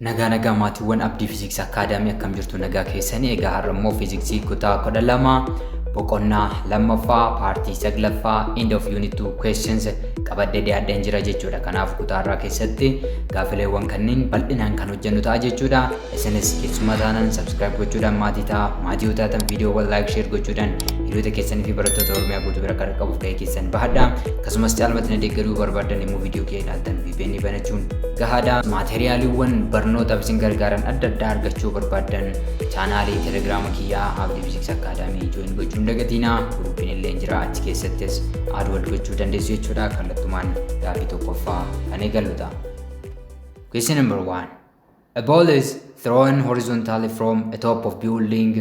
Nagaa maatiiwwan Abdii Fiiziksii Akaadaamii akkam jirtu nagaa keessanii. Egaa har'a immoo fiiziksii kutaa 12 boqonnaa lammaffaa paartii 9ffaa end of unit 2 questions qabadee dhiyaadheen jira jechuudha. Kanaaf kutaa irraa keessatti gaafileewwan kanneen bal'inaan kan hojjennu ta'a jechuudha. Isinis keessummaa taanaan subscribe gochuudhaan maatii ta'a. Maatii yoo taatan viidiyoowwan like share gochuudhaan hiriyoota keessanii fi barattoota Oromiyaa guutuu bira kan qabuuf gahee keessan bahadha. Akkasumas caalmatti na deeggaruu barbaadan immoo viidiyoo kee ilaaltan VPN banachuun gahaadha. Maateriyaaliiwwan barnootaaf isin gargaaran adda addaa argachuu barbaadan chaanaalii telegiraama kiyyaa Abdii Fiiziksii Akaadaamii join gochuun dagatinaa. Guruupiin illee jira, achi keessattis aduu wal gochuu dandeessu jechuudha. Kallattumaan gaafii tokkoffaa kan eegallu ta'a. Question number 1. A ball is thrown horizontally from a top of building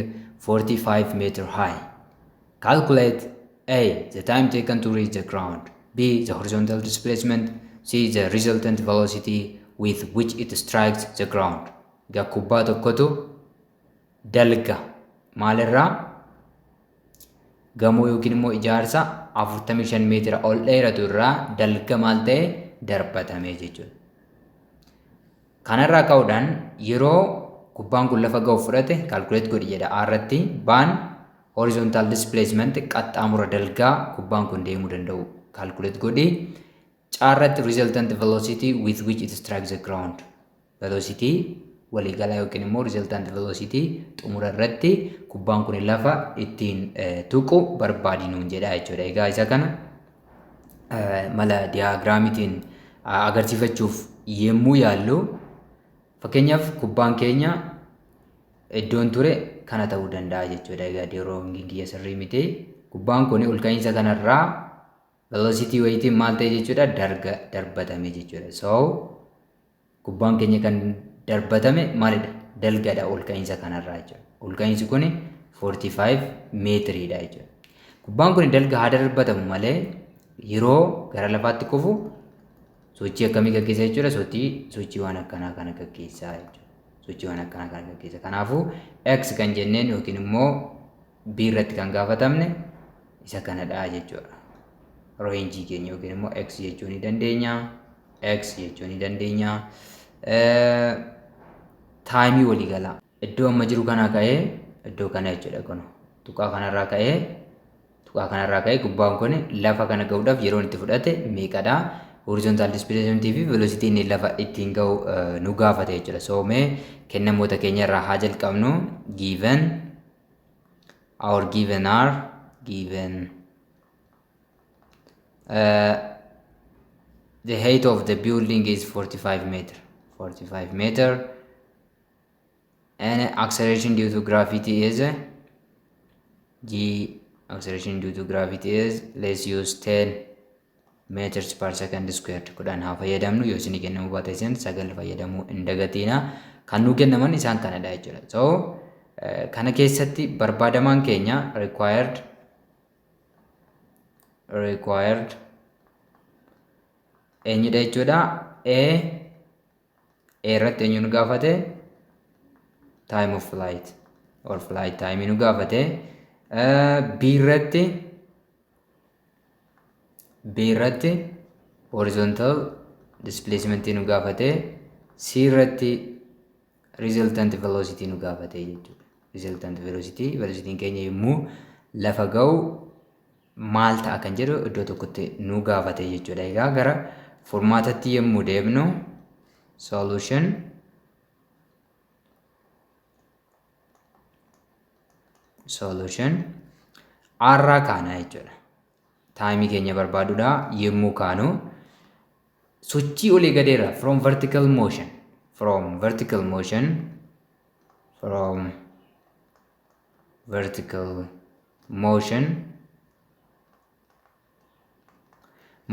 45 meter high. Calculate A. The time taken to reach the ground. B. The horizontal displacement. C. The resultant velocity with which it strikes the ground. Kubbaa tokkotu dalga maalirraa gamoo yookiin immoo ijaarsa 45 meetira ol dheeratu irraa dalga maal ta'e darbatame jechuudha. Kanarraa ka'uudhaan yeroo kubbaan kun lafa ga'u fudhate calculate godhi jedha irratti baan horizontal displacement qaxxaamura dalgaa kubbaan kun deemuu danda'u calculate godhi. Caarratti resultant velocity with which it strikes the ground. Velocity waliigalaa yookiin immoo resultant velocity xumura irratti kubbaan kun lafa ittiin tuqu barbaadinuun jedha jechuudha. Egaa isa kana mala diyaagiraamitiin agarsiifachuuf yemmuu yaallu fakkeenyaaf kubbaan keenya iddoon ture kana ta'uu danda'a jechuudha. Egaa yeroo kiyya sirrii miti kubbaan kun ol ka'iinsa kanarraa velocity wayitiin maal ta'e jechuudha darbatame jechuudha. So kubbaan keenya kan darbatame maalidha? Dalgadha ol ka'iinsa kanarraa jechuudha. Ol ka'iinsi kun 45 meetiriidha jechuudha. Kubbaan kun dalga haa darbatamu malee yeroo gara lafaatti kufu sochii akkamii gaggeessa jechuudha? Sochii waan akkanaa kana gaggeessaa jechuudha. Sochii waan akkanaa kana gaggeessa. Kanaafuu x kan jenneen yookiin immoo b irratti kan gaafatamne isa kanadha jechuudha. Reenjii keenya yookiin immoo x jechuu ni dandeenya. X jechuu ni dandeenya. Taayimii waliigalaa iddoo amma jiru kanaa ka'ee iddoo kana jechuudha. Kun tuqaa kanarraa ka'ee kubbaan kun lafa kana ga'uudhaaf yeroon itti fudhate meeqadha? Horizontal displacement fi velocity inni lafa ittiin ga'u nu gaafate jechuudha. So mee kennamoota keenya irraa haa jalqabnu. Given the height of the building is 45 meter and acceleration due to gravity is acceleration due to gravity is, let's use 10 meters per second squared. Kudhan haa fayyadamnu. Yoo isin kennamu baate isin 9 fayyadamuu hin dagatiina. Kan nu kennaman isaan kanadha jechuudha. So kana keessatti barbaadamaan keenya required eenyudha jechuudha. A irratti eenyu nu gaafate? Time of flight or flight time nu gaafate. B irratti horizontal displacement nu gaafate. C irratti resultant velocity nu gaafate jechuudha. Resultant velocity keenya yommuu lafa ga'u maal ta'a kan jedhu iddoo tokkotti nu gaafate jechuudha. Egaa gara formaatatti yommuu deebnu solution arraa kaana jechuudha. Taayimii keenya barbaaduudha yommuu kaanu sochii olii gadeera from vertical motion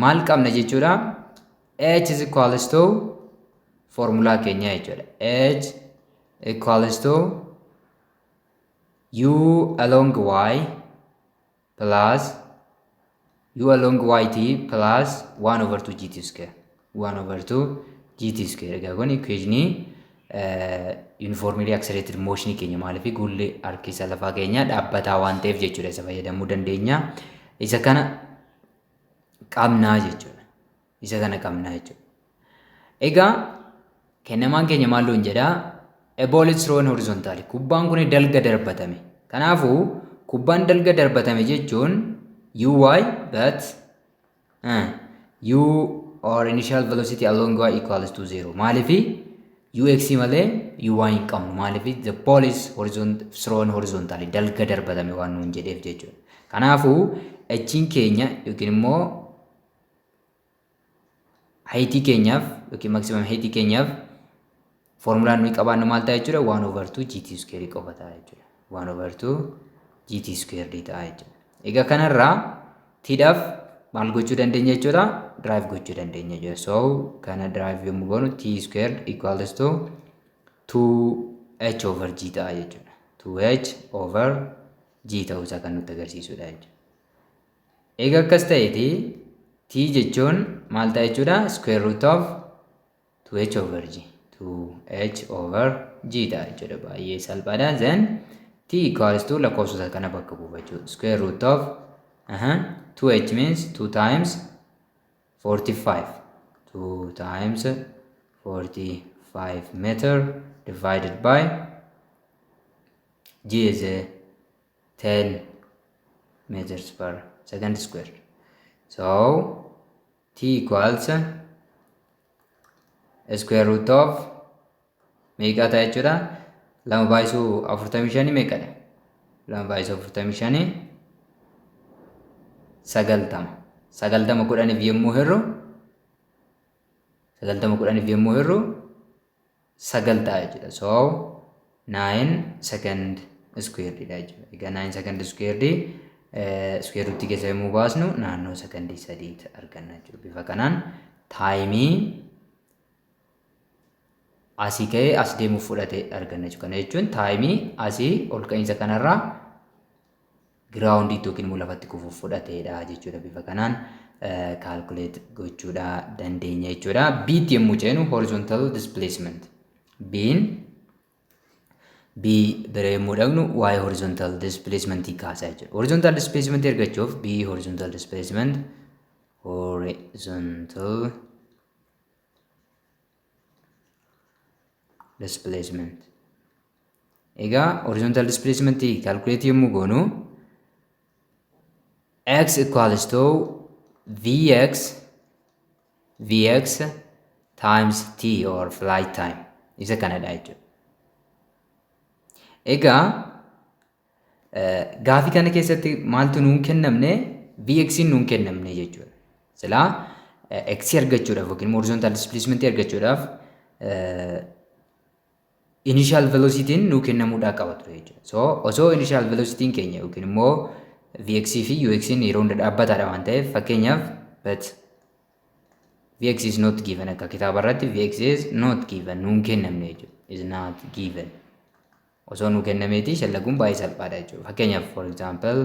maal qabna jechuudha? H is equals to formula keenya jechuudha. H equals to u along y plus u along yt plus 1 over 2 gt square. 1 over 2 gt square. Egaa kun equationii uniformly accelerated motion keenya maaliif guullee harkisa lafaa keenya dhaabbataa waan ta'eef jechuudha. Isa fayyadamuu dandeenya. Isa kana qabnaa jechuudha. Egaa kennamaan keenya maalloon jedhaa a ball is thrown horizontally. Kubbaan kun dalga darbatame. Kanaafuu kubbaan dalga darbatame jechuun uy but u or initial velocity along y equals to 0. Maaliif ux malee uy hin qabnu. Maaliif the ball is thrown horizontally dalga darbatame waan nuun jedheef jechuudha. Kanaafuu achiin keenya yookiin immoo heightii keenyaaf yookiin maximum heightii keenyaaf formulaan nuyi qabaannu maal ta'a jechuudha 1/2 gt square qofa ta'a jechuudha. 1/2 gt square ta'a jechuudha. Egaa kanarraa tidhaaf maal gochuu dandeenya jechuudha? Drive gochuu dandeenya jechuudha. So kana drive yommuu goonu t squared equals to 2h over g ta'a jechuudha. 2h over g ta'uusaa kan nutti agarsiisudha jechuudha. Egaa akkas ta'eeti t jechuun maal ta'a jechuudha? Square root of 2h over g. 2h over g ta'a jechuudha. Baay'ee salphaadha. Then t equals to lakkoofsota kana bakka buufachuu. Square root of 2h means 2 times 45. 2 times 45 meter divided by g is 10 meters per second square. So t equals square root of meeqa ta'a jechuudha? 2/45 meeqadha? 2/45 90. 90 kudhaniif yommuu hirru 9 ta'a jechuudha. So 9 second square dha jechuudha. Egaa 9 second square square root keessa yommuu baasnu naannoo sekondii 3 arganna jechuudha. Bifa kanaan taayimii asii ka'ee as deemuuf fudhate arganna jechuudha. Kana jechuun taayimii asii ol ka'iinsa kanarraa giraawundii yookiin immoo lafatti kufuuf fudhateedha jechuudha. Bifa kanaan calculate gochuudha dandeenya jechuudha. B'tti yommuu ceenu horizontal displacement. B bira yommuu dhaqnu waa'ee horizontal displacement kaasaa jechuudha. Horizontal displacement argachuuf B horizontal displacement Egaa horizontal displacement calculate yommuu goonu x equals to vx times t or flight time isa kanadha jechuudha. Egaa gaafii kana keessatti maaltu nuun kennamne vx nuun kennamne jechuudha. Silaa x argachuudhaaf yookiin horizontal displacement argachuudhaaf initial velocity nuu kennamuudhaa qaba ture jechuudha. So osoo initial velocity keenya yookiin immoo vx fi ux yeroo hunda dhaabbataadha waan ta'eef fakkeenyaaf but vx is not given akka kitaaba irratti vx is not given nuun kennamne jechuudha. Is not given. Osoo nuu kennameeti shallaguun baay'ee salphaadha jechuudha. Fakkeenyaaf for example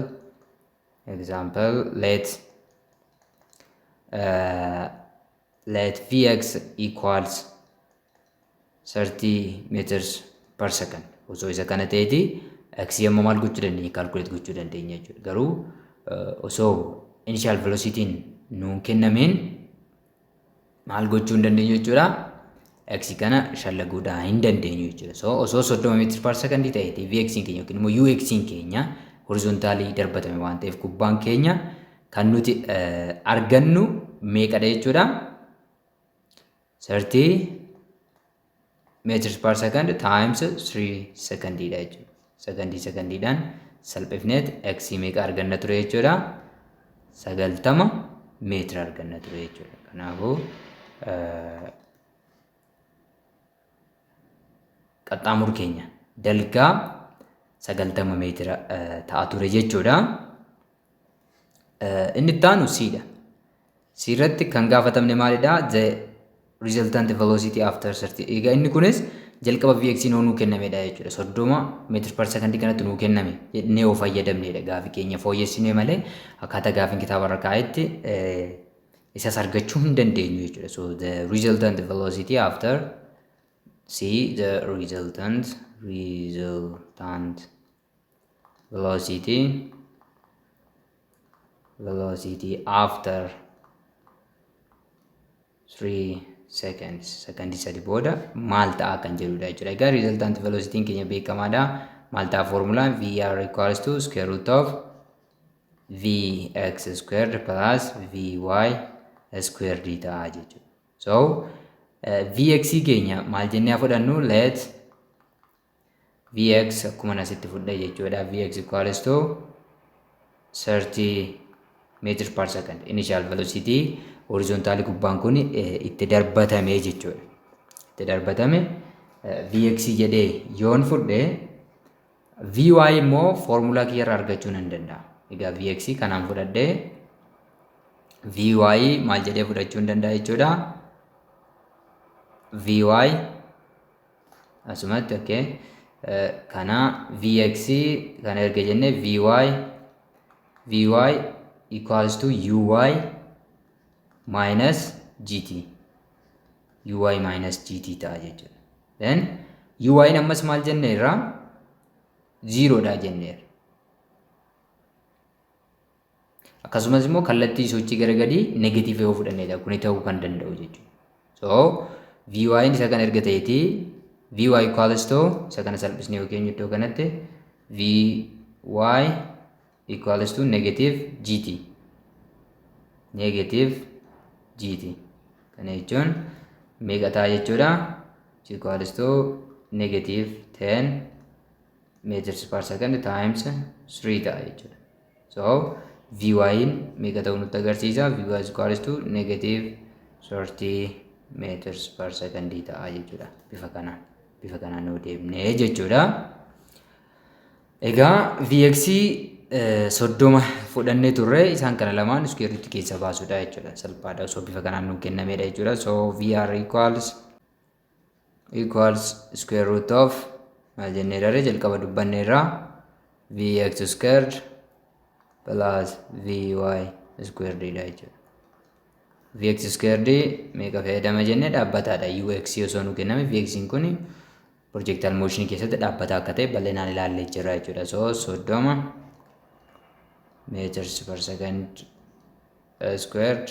let vx equals 30 meters per second. Osoo isa kana ta'eeti x amma maal gochuu dandeenya? Calculate gochuu dandeenya jechuudha. Garuu osoo initial velocity nuun kennameen maal gochuu hin dandeenyu jechuudha? X kana shallaguudhaa hin dandeenyu jechuudha. So osoo 30 meter per second ta'eeti vx keenya yookiin immoo ux keenya horizontaalii darbatame waan ta'eef kubbaan keenya kan nuti argannu meeqadha jechuudha? 30 meters per second times 3 secondiidha jechuudha. Secondiidhaan salphifneet x meeqa arganna ture jechuudha? 90 meetira arganna ture jechuudha. Kanaafuu qaxxaamur keenya dalgaa 90 meetira ta'a ture jechuudha. Inni itti aanu siidha. Siirratti kan gaafatamne maalidha? The resultant velocity after 30. Egaa inni kunis jalqaba vx nuu kennamedha jechuudha. 30 meetira per second kanatti nuu kenname jennee of fayyadamneedha. Gaafii keenya fooyyessinee malee akkaataa gaafiin kitaaba irra kaa'etti isas argachuu hin dandeenyu jechuudha. So the resultant velocity after the resultant velocity after 3 seconds. Secondii sadi booda maal ta'a kan jedhudha jechuudha. Egaa resultant velocity keenya beekamaadha. Maal ta'a formulaan VR equals to square root of Vx squared plus Vy squared ta'a jechuudha. So Vx keenya maal jennee fudhannu? Let Vx akkuma asitti fudhadhe jechuudha. Vx equals to 30 meters per second. Initial velocity horizontally gubbaan kun itti darbatame jechuudha. Itti darbatame Vx jedhee yoon fudhe Vy immoo formula kiyyarraa argachuu nan danda'a. Egaa Vx kanaan fudhadhee Vy maal jedhee fudhachuu nan danda'a jechuudha. Vy asumatti okay. Kana Vx kana erga jennee Vy equals to Uy minus gt. Uy minus gt ta'a jechuudha. Then Uy ammas maal jenneerra? 0 dha jenneerra. Akkasumas immoo kallattii sochii gara gadii negative yoo fudhanneedha. Kuni ta'uu kan danda'u jechuudha. So Vy isa kan erga ta'eeti Vy equals to isa kana salphisnee yookiin iddoo kanatti Vy equals to negative gt. Negative gt. Kana jechuun meeqa ta'a jechuudha? Equals to negative 10 meters per second times 3 ta'a jechuudha. So Vy meeqa ta'uu nutti agarsiisa? Vy equals to negative 30 meters per second ta'a jechuudha. Bifa kanaan nuu deemnee jechuudha. Egaa Vx 30 fudhannee turre isaan kana lamaan square root keessa baasuudha jechuudha. Salphaadha osoo bifa kanaan nuu kennameedha jechuudha. So Vr equals square root of maal jenneerra jalqaba dubbanneerra Vx squared plus Vy squared dha jechuudha. Vx squared meeqa fayyadama jennee dhaabbataadha. Ux osoo nuu kenname Vx kun projectile motion keessatti dhaabbataa akka ta'e bal'inaan ilaallee jirra jechuudha. So 30 meters per second squared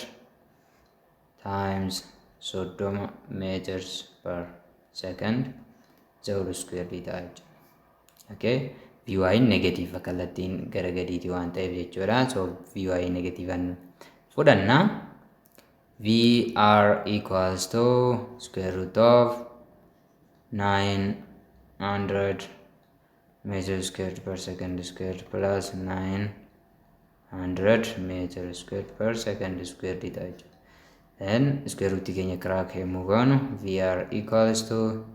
times 30 meters per second whole square ta'a jechuudha. Okay, Vy negative kallattiin gara gadiiti waan ta'eef jechuudha. So Vy negative fudhanna. Vr equals to square root of 900 meters squared per second squared plus 900 meters squared per second squared ta'a jechuudha. Then square root keenya crack yommuu goonu Vr equals to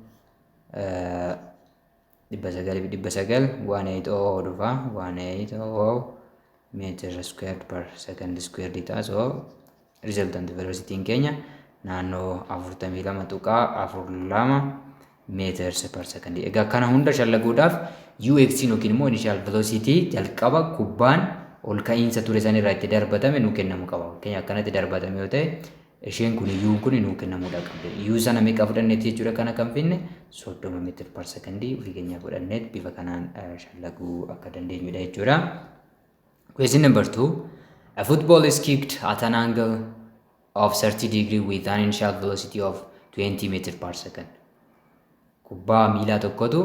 900 180 dhufa 180 meters squared per second squared ta'a. So resultant velocity keenya naannoo 42.42 meters per second. Egaa kana hunda shallaguudhaaf Ux yookiin immoo initial velocity jalqaba kubbaan ol ka'iinsa ture san irraa itti darbatame nuu kennamuu qaba. Keenya akkanatti darbatame yoo ta'e isheen kun U kun nuu kennamuudha qabdi. U sana meeqa fudhanneeti jechuudha kana kan finne 30 meter per second ofii keenya fudhanneet bifa kanaan shallaguu akka dandeenyudha jechuudha. Question number 2. A football is kicked at an angle of 30 degree with an initial velocity of 20 meter per second. Kubbaa miilaa tokkotu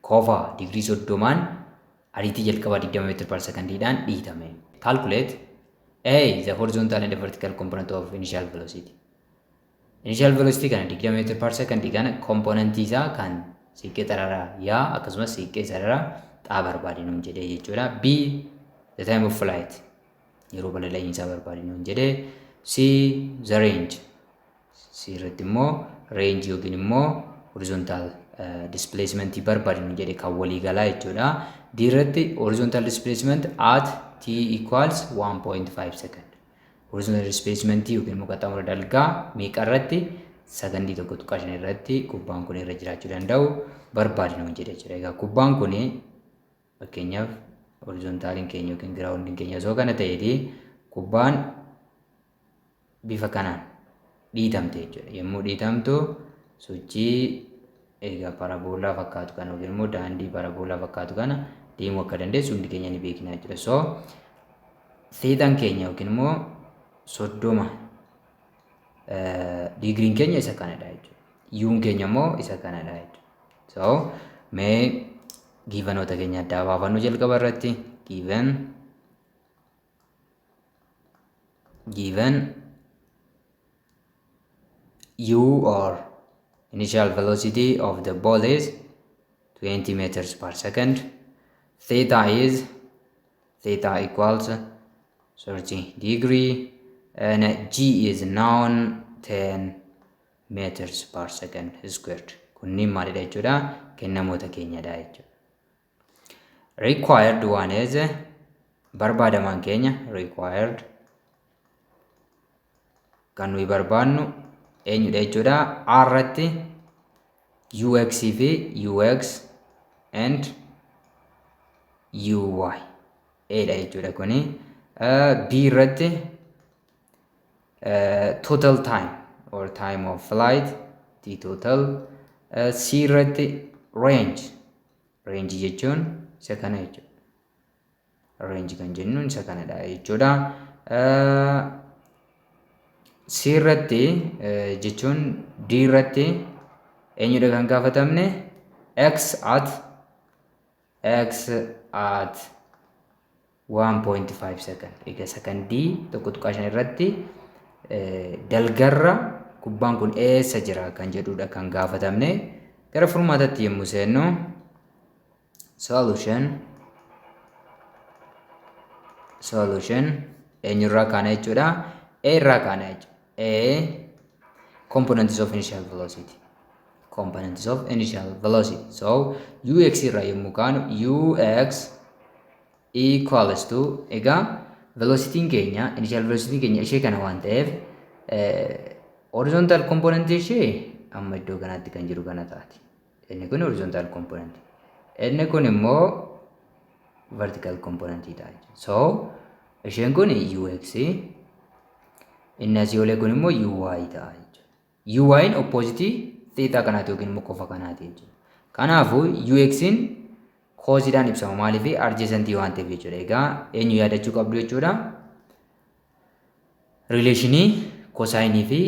kofa degree 30 ariitii jalqabaa 20 meter per second dhaan dhiitame. Calculate A, the horizontal and the vertical component of initial velocity. Initial velocity kana 20 meter per second kana component isaa kan siiqqee xararaa yaa akkasumas siiqqee sararaa xaa barbaadinuun jedhee jechuudha. B, the time of flight. Yeroo balali'iinsaa barbaadinuun jedhee. C, the range. C irratti immoo range yookiin immoo horizontal displacement barbaadinuun jedhee kan walii galaa jechuudha. D irratti horizontal displacement at t equals 1.5 second. Horizontal displacement yookiin immoo qaxxaamura dalgaa meeqa irratti sakandii 1.5 irratti kubbaan kun irra jiraachuu danda'u barbaadinuun jedhee jira. Egaa kubbaan kun fakkeenyaaf horizontaaliin keenya yookiin giraawundiin keenya osoo kana ta'eeti kubbaan bifa kanaan dhiitamte jechuudha. Yommuu dhiitamtu sochii egaa paraboolaa fakkaatu kana yookiin immoo daandii paraboolaa fakkaatu kana deemuu akka dandeessu hundi keenya ni beekna jechuudha. So theta keenya yookiin immoo 30 Digriin keenya isa kanadha jechuudha. U'n keenya immoo isa kanadha jechuudha. So mee giivanoota keenya adda baafannu jalqaba irratti given u or initial velocity of the ball is 20 meters per second. Theta equals 30 degree and g is known 10 meters per second squared. Kunniin maalidha jechuudha? Kennamoota keenyadha jechuudha. Required one is barbaadamaan keenya required kan nuyi barbaannu eenyudha jechuudha? R irratti ux fi ux and uy dha jechuudha kuni. B irratti total time or time of flight t total. C irratti range jechuun isa kana jechuudha. Range kan jennuun isa kanadha jechuudha. C irratti jechuun D irratti eenyudha kan gaafatamne? X at 1.5 second. Egaa sekondii 1.5 irratti dalgarra kubbaan kun eessa jira kan jedhudha kan gaafatamne. Gara furmaatatti yommuu seennu solution eenyurraa kaana jechuudha? A irraa kaana jechuudha. A components of initial velocity. So ux irraa yommuu kaanu ux equals to egaa velocity keenya initial velocity keenya ishee kana waan ta'eef horizontal component ishee amma iddoo kanatti kan jiru kana taati. Inni kun horizontal component. Inni kun immoo vertical component ta'a. So isheen kun ux, inni asii olee kun immoo uy ta'a jechuudha. Uyn opposite theta kanaati yookiin immoo qofa kanaati jechuudha. Kanaafuu uxin koosiidhaan ibsama maaliif adjacentii waan ta'eef jechuudha. Egaa eenyu yaadachuu qabdu jechuudha? Rileeshinii kosaayinii fi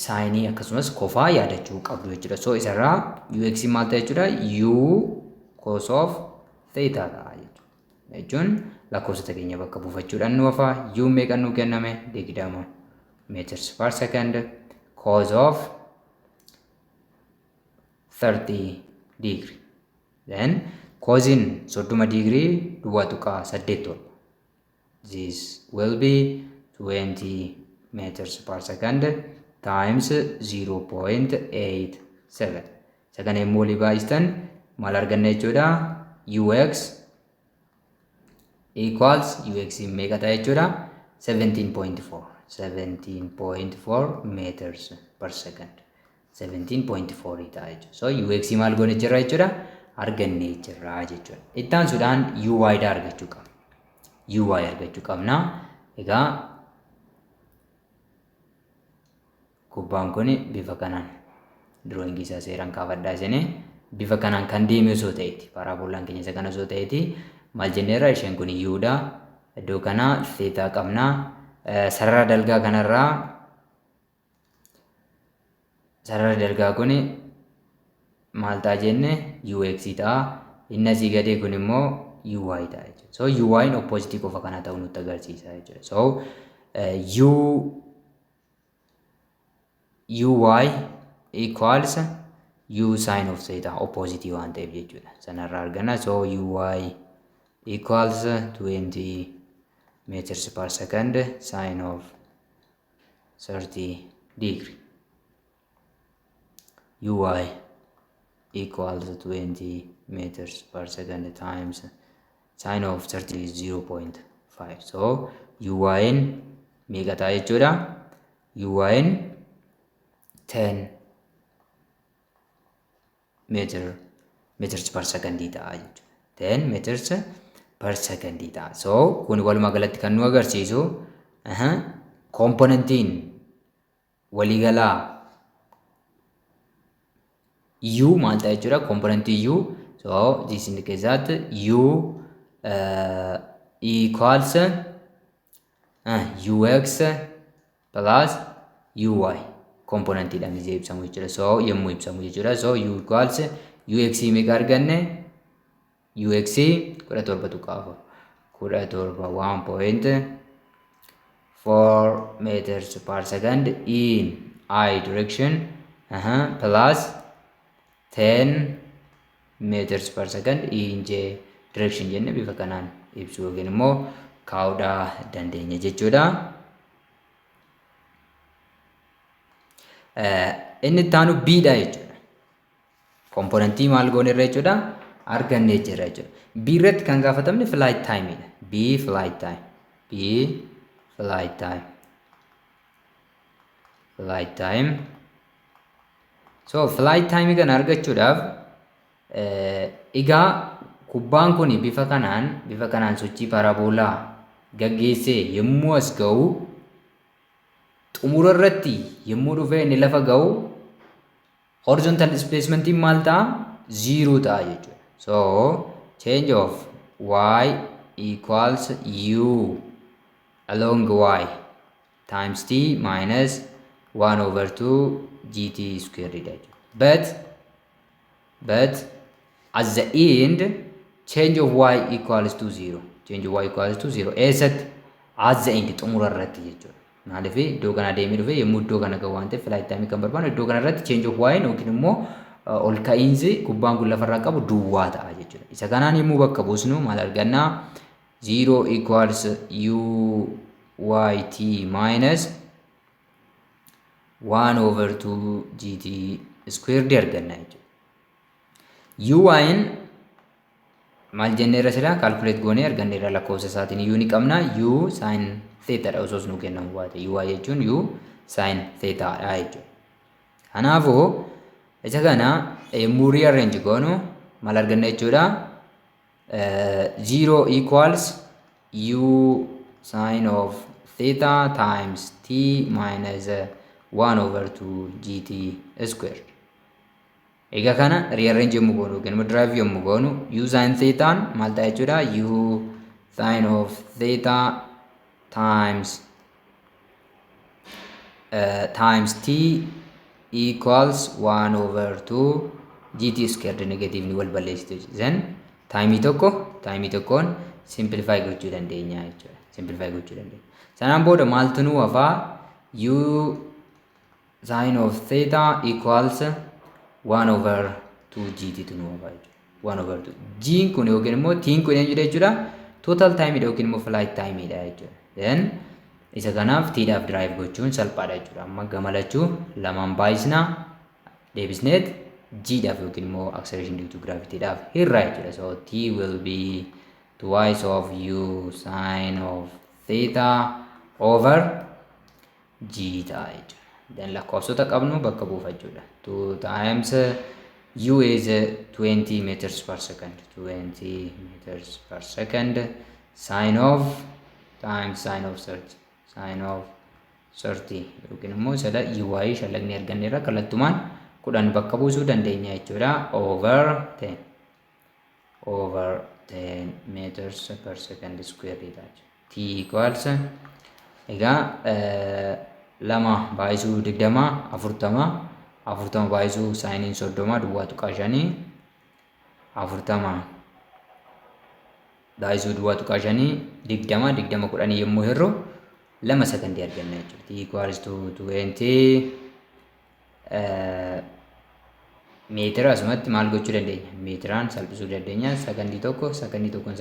saayinii akkasumas kofaa yaadachuu qabdu jechuudha. So isarraa ux maal ta'a jechuudha? U cos of theta ta'a jechuudha. Jechuun lakkoofsota keenya bakka buufachuudhaan nu hafa. U meeqa nu kenname? 20 meters per second cos of 30 degree. Then cosine 30 degree duwwaa tuqaa 8 this will be 20 meters per second times 0.87. Sagan immoo libaayistan maal arganna jechuudha? ux equals ux meeqa ta'a jechuudha? 17.4 meters per second. 17.4 ta'a jechuudha. So ux maal goone jirra jechuudha? Argannee jirra jechuudha. Ittaan suudhaan uy dha argachuu qabna. Uy argachuu qabna. Egaa kubbaan kun bifa kanaan drawing isaa seeraan kaafadhaa isinii bifa kanaan kan deeme osoo ta'eeti. Paraabolaan keenya isa kana osoo ta'eeti maal jenneerra? Isheen kun u'dha. Iddoo kana theta qabna. Sarara dalgaa kanarraa sarara dalgaa kun maal ta'a jenne? ux ta'a. Inni asii gadee kun immoo uy ta'a jechuudha. So uyn opposite qofa kana ta'uu nutti agarsiisa jechuudha. So uy equals u sin of theta opposite waan ta'eef jechuudha. Sanarraa argana. So uy equals 20 meters per second sin of 30 degree. Uy equals 20 meters per second times sin of 30 is 0.5. So uyn meeqa ta'a jechuudha? Uyn 10 meters per second ta'a jechuudha. 10 meters per second ta'a. So kun walumaa galatti kan nu agarsiisu komponentiin waliigalaa u maal ta'a jechuudha? Komponentii u. So this indicates that u equals ux plus uy. komponentiidhaan ibsamu jechuudha. So yommuu ibsamu jechuudha. So u equals ux meeqa arganne ux 17 tuqaafa 17 1.4 meters per second in I direction plus 10 meters per second in j direction jenne bifa kanaan ibsu yookiin immoo kaa'uudhaa dandeenya jechuudha. Inni itti aanu b dha jechuudha. Komponentii maal goone irra jechuudha argannee jirra jechuudha. B irratti kan gaafatamne flight time dha. B flight time. B flight time. Flight time. So flight time kan argachuudhaaf egaa kubbaan kun bifa kanaan sochii paraboolaa gaggeessee yommuu as ga'u xumura irratti yommuu dhufee inni lafa ga'u horizontal displacement maal ta'a 0 ta'a jechuudha. So change of y equals u along y times t minus 1 over 2 gt squared jechuudha. But at the end change of y equals to 0. Change of y equals to 0. Eessatti at the end xumura irratti jechuudha. Maaliif iddoo kana deemee dhufee yommuu iddoo kana ga'u waan ta'eef flight time kan barbaadu iddoo kana irratti change of y yookiin immoo ol ka'iinsi kubbaan kun lafarraa qabu duwwaa ta'a jechuudha. Isa kanaan yommuu bakka buusnu maal argannaa 0 equals u yt minus 1 over 2 gt squared arganna jechuudha. uyn maal jenneerra sila calculate goonee arganneerra lakkoofsa isaatiin u ni qabna u sin theta dha osoo nu kennamu baate uy jechuun u sin theta dha jechuudha. Kanaafuu isa kana yommuu rearrange goonu maal arganna jechuudha 0 equals u sin of theta times t minus 1 over 2 gt squared. Egaa kana rearrange yommuu goonu yookiin immoo drive yommuu goonu u sin thetaan maal ta'a jechuudha u sin of theta times t equals 1 over 2 gt squared negative ni wal balleessitu then time tokkoon simplify gochuu dandeenya jechuudha. Simplify gochuu dandeenya. Sanaan booda maaltu nu hafaa u sin of theta equals 1 over 2 gt tu nu hafaa jechuudha. 1 over 2 g kun yookiin immoo t kun eenyu jechuudha total time dha yookiin immoo flight time dha jechuudha. Then isa kanaaf t dhaaf drive gochuun salphaadha jechuudha. Amma gamalachuu lamaan baay'isna deebisneet g dhaaf yookiin immoo acceleration due to gravity dhaaf hirraa jechuudha. So t will be twice of u sin of theta over g ta'a jechuudha. Then lakkoofsota qabnu bakka buufachuudha. 2 times u is 20 meters per second. 20 meters per second sin of times sin of 30. Sin of 30 yookiin immoo sada uy shallaqni arganneerra kallattumaan 10 bakka buusuu dandeenya jechuudha. Over 10 meters per second square dha. T equals egaa 2 baay'isuu 20 40 baay'isuu saayiniin 30 duwwaa tuqaa 5 40 baay'isuu duwwaa tuqaa 5 20 10 yommuu hirru 2 sekondii arganna jechuudha. T equals to 20 meetira asumatti maal gochuu dandeenya meetiraan salphisuu dandeenya sekondii tokkoon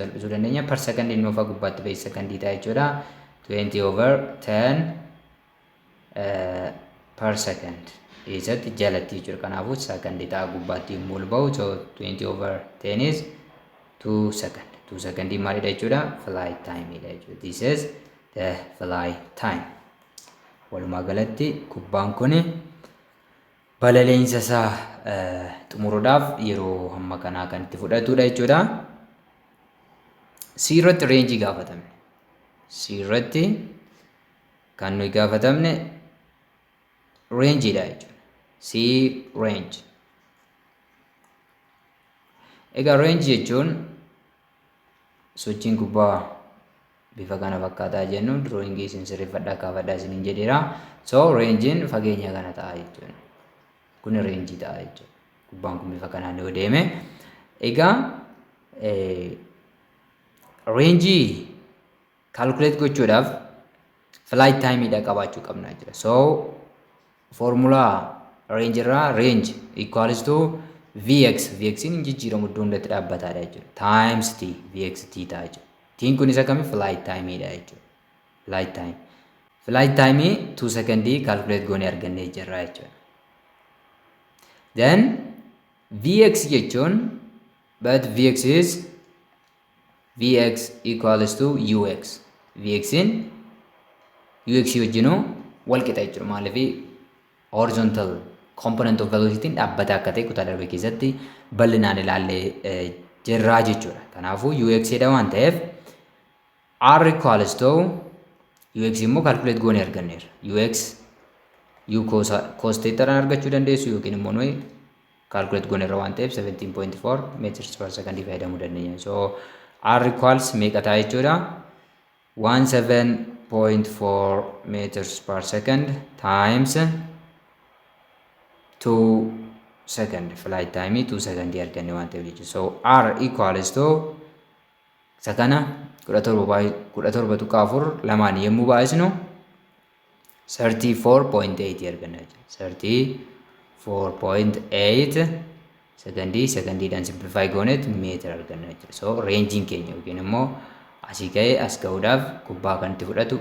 salphisuu dandeenya per sekondii inni ofaa gubbaatti ba'e sekondii ta'a jechuudha. 20 over 10 per second isatti jalatti jechuudha. Kanaafuu sekondii ta'a gubbaatti yommuu ol ba'u so 20 over 10 is 2 second. 2 secondii maalidha jechuudha flight time dha jechuudha. This is the flight time. Walumaa galatti kubbaan kun balaliinsa isaa xumuruudhaaf yeroo hamma kanaa kan itti fudhatudha jechuudha. C irratti reenjii gaafatamne. C irratti kan nuyi gaafatamne reenjiidha jechuudha. C range. Egaa range jechuun sochiin kubbaa bifa kana fakkaataa jennu drawingii isin sirreeffadhaa kaafadhaa isiniin jedheera. So rangein fageenya kana ta'a jechuudha. Kun range ta'a jechuudha. Kubbaan kun bifa kanaan yoo deeme egaa range calculate gochuudhaaf flight time dha qabaachuu qabna jira. So formula range irraa range equals to vx in jijjiiramu iddoo hundatti dhaabbataadha jechuudha. Times t vx t ta'a jechuudha. Tiin kun isa kami flight time dha jechuudha. Flight time 2 secondii calculate goonee argannee jirra jechuudha. Then vx jechuun but vx is vx equals to ux. Vx in ux wajjinuu wal qixa jechuudha. Maaliif horizontal component of velocity dhaabbata akka ta'e kutaa darbe keessatti bal'inaan ilaallee jirraa jechuudha. Kanaafuu ux dha waan ta'eef r equals to ux immoo calculate goonee arganneerra. Ux u cos theta argachuu dandeessu yookiin immoo nuyi calculate goonee waan ta'eef 17.4 meters per second fayyadamuu dandeenya. So r equals meeqa ta'a jechuudha? 17.4 meters per second times 2 second. Flight time 2 second arganne waan ta'eef jechuudha. So r equals to isa kana 17.4 lamaan yemmuu baay'isnu 34.8 arganna jechuudha. 34.8 secondiidhaan simplify gooneet meetir arganna jechuudha. So rangein keenya yookiin immoo asii ka'ee as ga'uudhaaf kubbaa kan itti fudhatu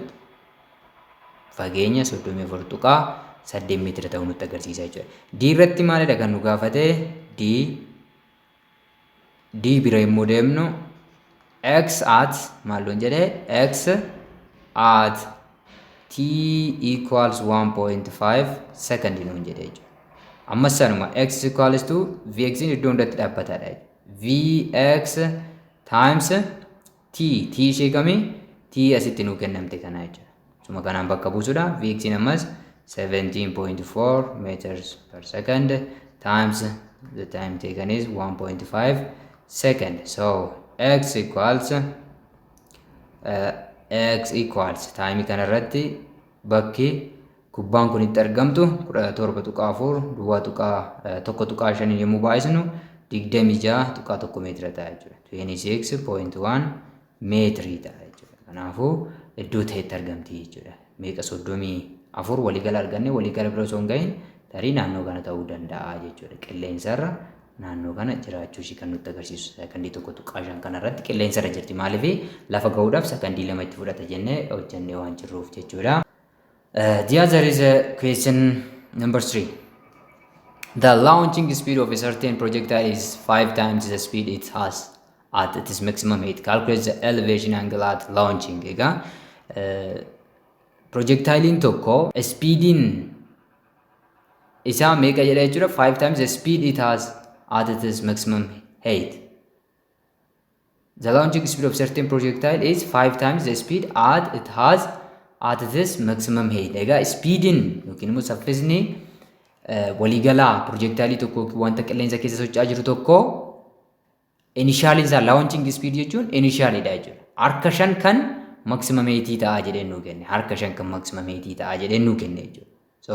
fageenya 34.8 meetira ta'uu nutti agarsiisa jechuudha. D irratti maalidha kan nu gaafate? D bira yemmuu deemnu x at maalloon jedhee x at t equals 1.5 second nuun jedhee jechuudha. Ammas sanuma x equals to vx in iddoo hundatti dhaabbataadha. Vx times t ishee kamii t asitti nuu kennamte kana jechuudha. Suma kanaan bakka buusudha. Vx in ammas 17.4 meters per second times the time taken is 1.5 second. So x equals time kana irratti bakki kubbaan kun itti argamtu 17.4 duwwaa tuqaa 1.5 yemmuu baay'isnu 26.1 meetira ta'a jechuudha. 26.1 meetirii ta'a jechuudha. Kanaafuu iddoo ta'etti argamti jechuudha. Meeqa 34 waliigala arganne waliigala bira osoo hin gahin tarii naannoo kana ta'uu danda'a jechuudha. Qilleensarra naannoo kana jiraachuu ishii kan nutti agarsiisu. Sakandii 1.5 kana irratti qilleensarra jirti. Maaliif lafa ga'uudhaaf sakandii 2 itti fudhata jennee hojjennee waan jirruuf jechuudha. The other is question number 3. The launching speed of a certain projectile is 5 times the speed it has at its maximum height. Calculate the elevation angle at launching. Egaa projectile tokko speediin isaa meeqa jedha jechuudha? 5 times the speed it has at its maximum height. The launching speed of certain projectile is 5 times the speed it has at its maximum height. Egaa speediin yookiin immoo saffisni waliigalaa projectile tokko wanta qilleensa keessa socho'aa jiru tokko initially isaa launching speed jechuun initially dha jechuudha. Harka 5 kan maximum height ta'a jedhee nuu kenne. Harka 5 kan maximum height ta'a jedhee nuu kenne jechuudha. So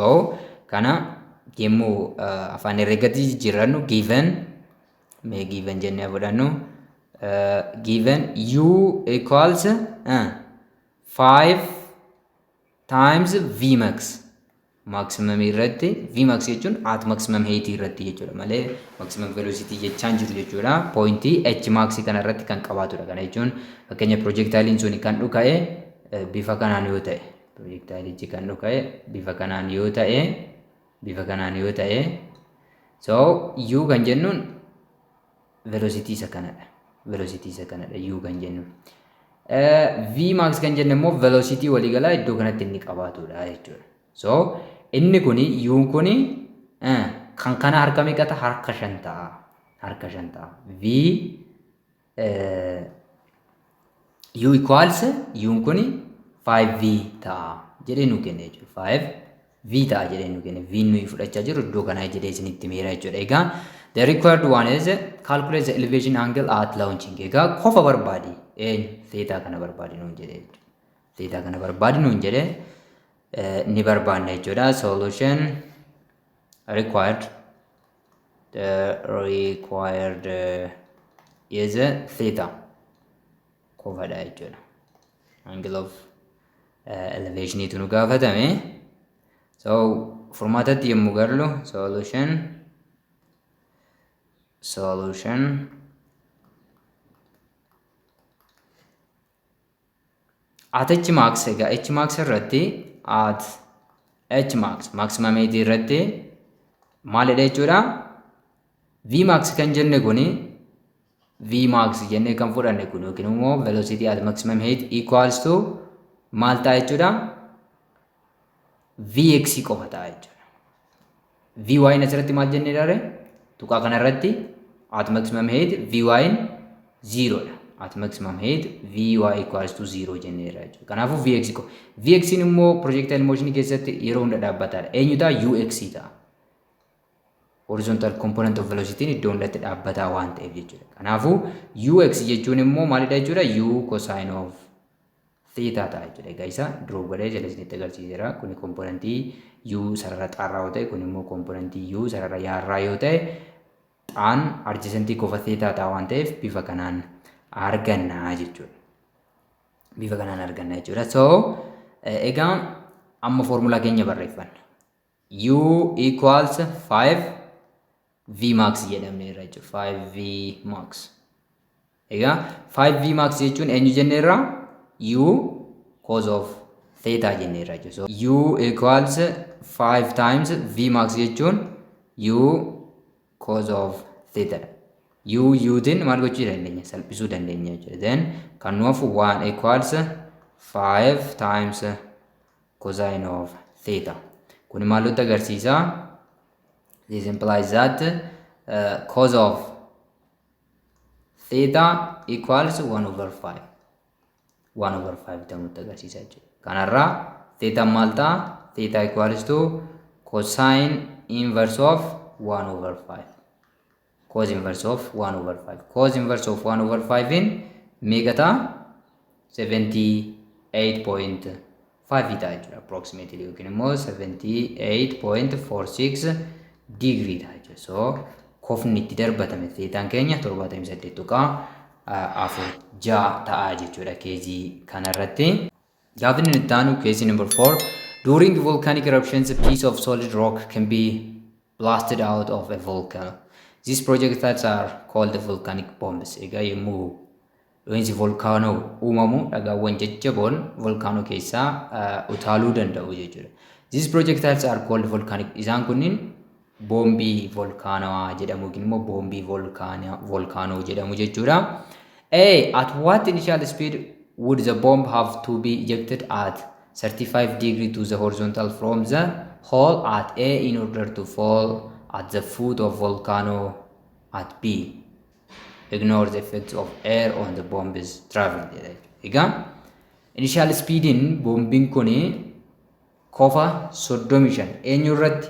kana yemmuu afaan herreegatti jijjiirrannu given jennee fudhannu given u equals 5 times vmax maximum irratti vmax jechuun at maximum height irratti jechuudha malee maximum velocity jechaan jiru jechuudha. Pointii h max kana irratti kan qabaatudha. Kana jechuun fakkeenya projectile sun kan dhuka'e bifa kanaan yoo ta'e projectile kan dhuka'e bifa kanaan yoo ta'e so u kan jennuun velocity isa kanadha. U kan jennuun vmax kan jennu immoo velocity waliigalaa iddoo kanatti inni qabaatudha jechuudha. So inni kuni u kuni kan kana harka meeqata? Harka 5 ta'a. V u equals u kuni 5v ta'a jedhee nu kenne jechuudha. 5v ta'a jedhee nu kenne. V nuyi fudhachaa jiru iddoo kanaa jedhee isinitti meera jechuudha. Egaa the required one is calculate the elevation angle at launching. Egaa qofa barbaadi. theta kana barbaadi nuun jedhe theta kana barbaadi nuun jedhe ni barbaanna jechuudha. Solution required is theta qofaadha jechuudha. Angle of elevation itu nu gaafatame. So formaatatti yommuu garlu solution at h max egaa h max irratti at h max maximum height irratti maalidha jechuudha. V max kan jenne kuni V max jenne kan fudhanne kun yookiin immoo velocity at maximum height equals to maal ta'a jechuudha. Vx qofa ta'a jechuudha. Vy asirratti maal jennee dhaare tuqaa kanarratti at maximum height Vy 0 dha. At maximum height Vy equals to 0 jennee dha jechuudha. Kanaafuu Vx qofa. Vx immoo projectile motion keessatti yeroo hunda dhaabbataadha. Eenyu ta'a? Ux ta'a. Horizontal component of velocity iddoo hundatti dhaabbataa waan ta'eef jechuudha. Kanaafuu Ux jechuun immoo maalidha jechuudha? U cosine of theta ta'a jechuudha. Egaa isa draw godhee jala isinitti agarsiiseera. Kuni komponentii U sarara xaarraa yoo ta'e, kun immoo komponentii U sarara yaarraa yoo ta'e, xaan adjacentii qofa theta ta'a waan ta'eef bifa kanaan arganna jechuudha. Bifa kanaan arganna jechuudha. So egaa amma formula keenya barreeffanna. U equals 5 V max jedhamneerra jechuudha. 5 V max. Egaa 5 V max jechuun eenyu jenneerra? U cos of theta jenneerra jechuudha. So U equals 5 times V max jechuun U cos of theta. Utiin maal gochuu dandeenya? Salphisuu dandeenya jechuudha. Then kan nuuf 1 equals 5 times cosine of theta. Kun maal nutti agarsiisa? This implies that cos of theta equals 1 over 5. 1 over 5 ta'uu nutti agarsiisa jechuudha. Kanarraa theta maal ta'a? Theta equals to cosine inverse of 1 over 5. Cos inverse of 1 over 5. Cos inverse of 1 over 5 in meeqa ta'a? 78.5 ta'a jechuudha. Approximately yookiin immoo 78.46 degree ta'a jechuudha. So kofni itti darbatame theetaan keenya 78.46 ta'a jechuudha keezii kanarratti. Gaaffiin inni itti aanu keezii number 4. During volcanic eruptions, a piece of solid rock can be blasted out of a volcano. These projectiles are called volcanic bombs. Egaa yommuu dhohiinsi volkaanoo uumamu dhagaawwan jajjaboon volkaanoo keessaa utaaluu danda'u jechuudha. These projectiles are called volcanic. Isaan kunniin boombii volkaanawaa jedhamu yookiin immoo boombii volkaanoo jedhamu jechuudha. At what initial speed would the bomb have to be ejected at 35 degree to the horizontal from the hole at A in order to fall at the foot of volcano at B? Ignore the effects of air on the bomb's travel. Egaa initial speed in boombiin kuni kofa 35 eenyu irratti?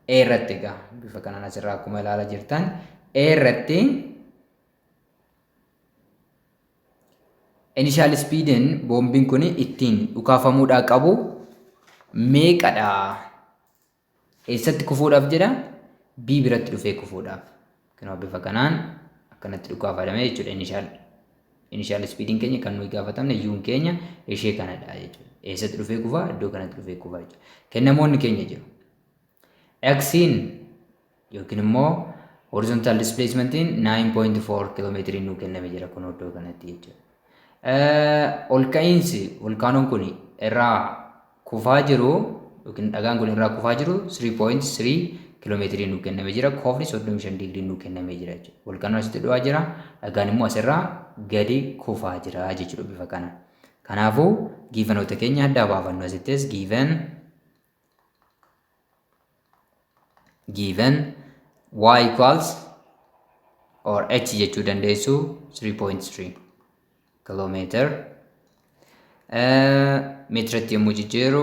A irratti. Egaa bifa kanaan asirraa akkuma ilaalaa jirtan A irratti initial speed in boombiin kuni ittiin dhukaafamuudhaa qabu meeqadha? Eessatti kufuudhaaf jedha? B biratti dhufee kufuudhaaf. Kanaaf bifa kanaan akkanatti dhukaafadhame jechuudha. Initial speediin keenya kan nuyi gaafatamne yuun keenya ishee kanadha jechuudha. Eessatti dhufee kufaa? Iddoo kanatti dhufee kufaa jechuudha. Kennamoonni keenya jiru. X'n yookiin immoo horizontal displacementiin 9.4 kiiloomeetirii nuu kenname jira kun iddoo kanatti jechuudha. Ol ka'iinsi volkaanoon kun irraa kufaa jiru yookiin dhagaan kun irraa kufaa jiru 3.3 kiiloomeetirii nuu kenname jira. Koofni 35 digirii nuu kenname jira jechuudha. Volkaanoon asitti dhu'aa jira. Dhagaan immoo asirraa gadi kufaa jira jechuudha bifa kanaan. Kanaafuu giivanoota keenya adda baafannu asittis given y equals or h jechuu dandeessu 3.3 kilometer meetiratti yommuu jijjiiru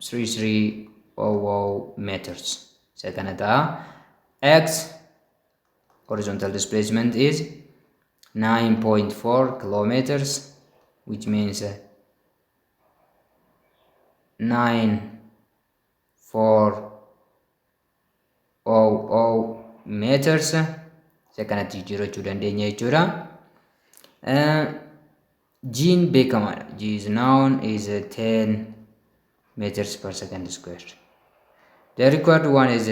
3300 meters. Isa kana ta'a. X horizontal displacement is 9.4 kilometers, which means 9,400 meters. Isa kanatti jijjiirrachuu dandeenya jechuudha. G'n beekamaadha. G is known is 10 meters per second squared. The required one is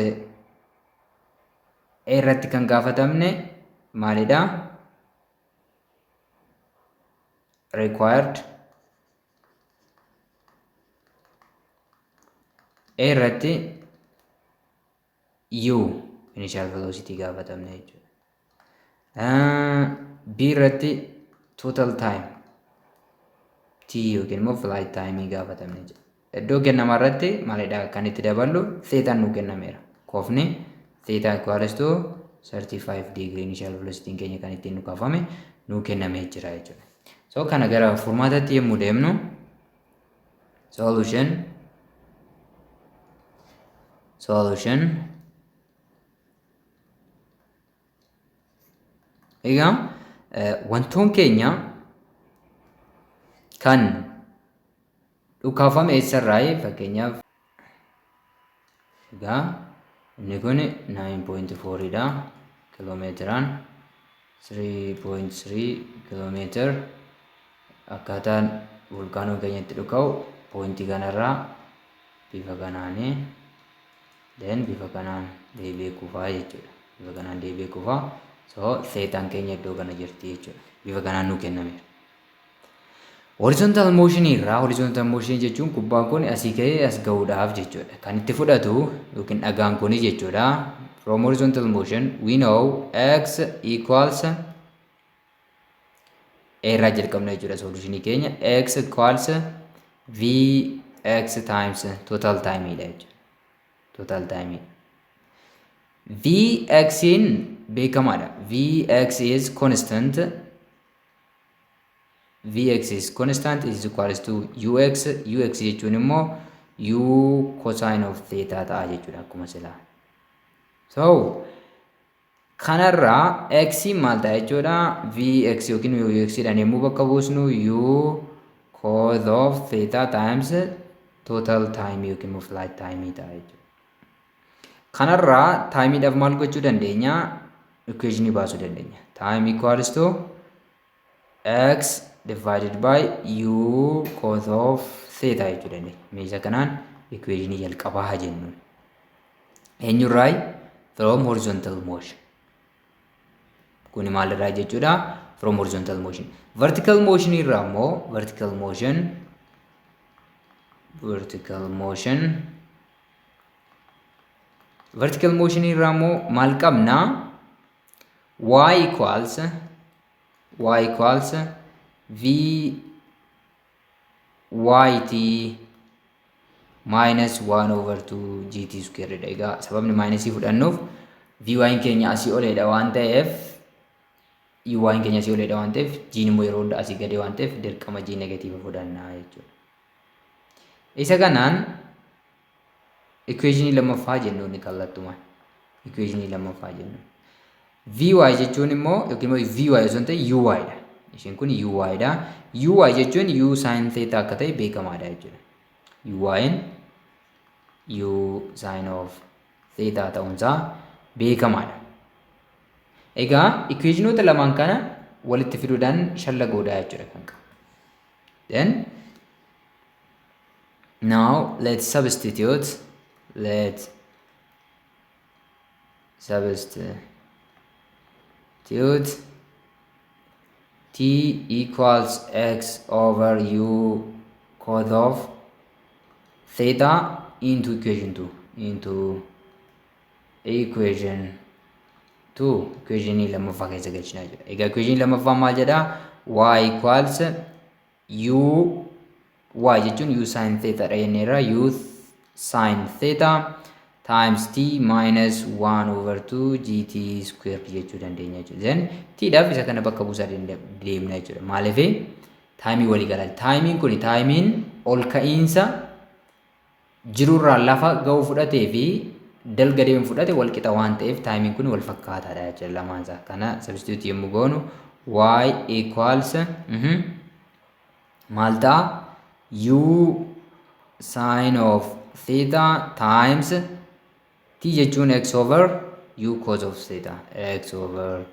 irratti kan gaafatamne maalidha? Required irratti u initial velocity gaafatamne jechuudha. B irratti total time t yookiin immoo flight time gaafatamne jechuudha. Iddoo kennama irratti maalidha kan itti daballu theta nu kennameera. Koofni theta equals to 35 degree initial velocity keenya kan ittiin nu kaafame nu kennamee jira jechuudha. So kana gara furmaatatti yemmuu deemnu solution egaa wantoon keenya kan dhukaafame eessarraa fakkeenyaaf egaa inni kun 9.4 dha kiiloomeetiraan 3.3 kiiloomeetir akkaataan volkaanoon keenyatti dhuka'u poointii kanarraa bifa kanaanii bifa kanaan deebi'ee kufaa jechuudha. Bifa kanaan deebi'ee kufaa. So theetaan keenya iddoo kana jirti jechuudha. Bifa kanaan nu kennameera. Horizontal motion irraa horizontal motion jechuun kubbaan kun asii ka'ee as ga'uudhaaf jechuudha. Kan itti fudhatu yookiin dhagaan kun jechuudha. From horizontal motion we know x equals irraa jalqabna jechuudha. Solutionii keenya x equals vx times total time dha jechuudha. Total time. Vx in beekamaadha. Vx is constant. Vx is constant is equals to ux. Ux jechuun immoo u cosine of theta ta'a jechuudha akkuma silaa. So kanarraa x maal ta'a jechuudha? Vx yookiin ux dhaan yommuu bakka buusnu u cos of theta times total time yookiin immoo flight time ta'a jechuudha. Kanarraa taayimiidhaaf maal gochuu dandeenya? Equation baasuu dandeenya. Time equals to x divided by u cos of theta jechuu dandeenya. Meeshaa kanaan equation jalqabaa haa jennu. Eenyurraa? From horizontal motion. Kuni maalirraa jechuudha? From horizontal motion. Vertical motion irraa immoo vertical motion irraa immoo maal qabna? y equals v yt minus 1 over 2 gt square dha. Egaa sababni minusii fudhannuuf vy keenya asii oledha waan ta'eef uy keenya asii oledha waan ta'eef g immoo yeroo hunda asii gadi waan ta'eef dirqama g negatiiva fudhannaa jechuudha. Isa kanaan equation lammaffaa jennu ni kallattumaan. Equation lammaffaa jennu. Vy jechuun immoo yookiin immoo vy osoo hin ta'e uy dha. Isheen kun uy dha. Uy jechuun u sin theta akka ta'e beekamaadha jechuudha. Uyn u sin of theta ta'uunsaa beekamaadha. Egaa equationoota lamaan kana walitti fiduudhaan shallagoodha jechuudha kan qabu. Then now let's substitute t equals x over u cos of theta into equation 2 equation lammaffaa keessa galchinaa jira. Egaa equation lammaffaa maal jedha? Y equals u y jechuun u sin theta dha jenneerra. U sin theta times t minus 1 over 2 gt squared jechuu dandeenya jechuudha. Then t dhaaf isa kana bakka buusaa deemna jechuudha. Maaliif taayimii walii galaa. Taayimiin kun taayimiin ol ka'iinsa jirurraa lafa ga'u fudhatee fi dalga deemu fudhate wal qixa waan ta'eef taayimiin kun wal fakkaataadha jechuudha lamaansaa. Kana substitute yommuu goonu y equals maal ta'a u sin of theta times t jechuun x over u cos of theta, x over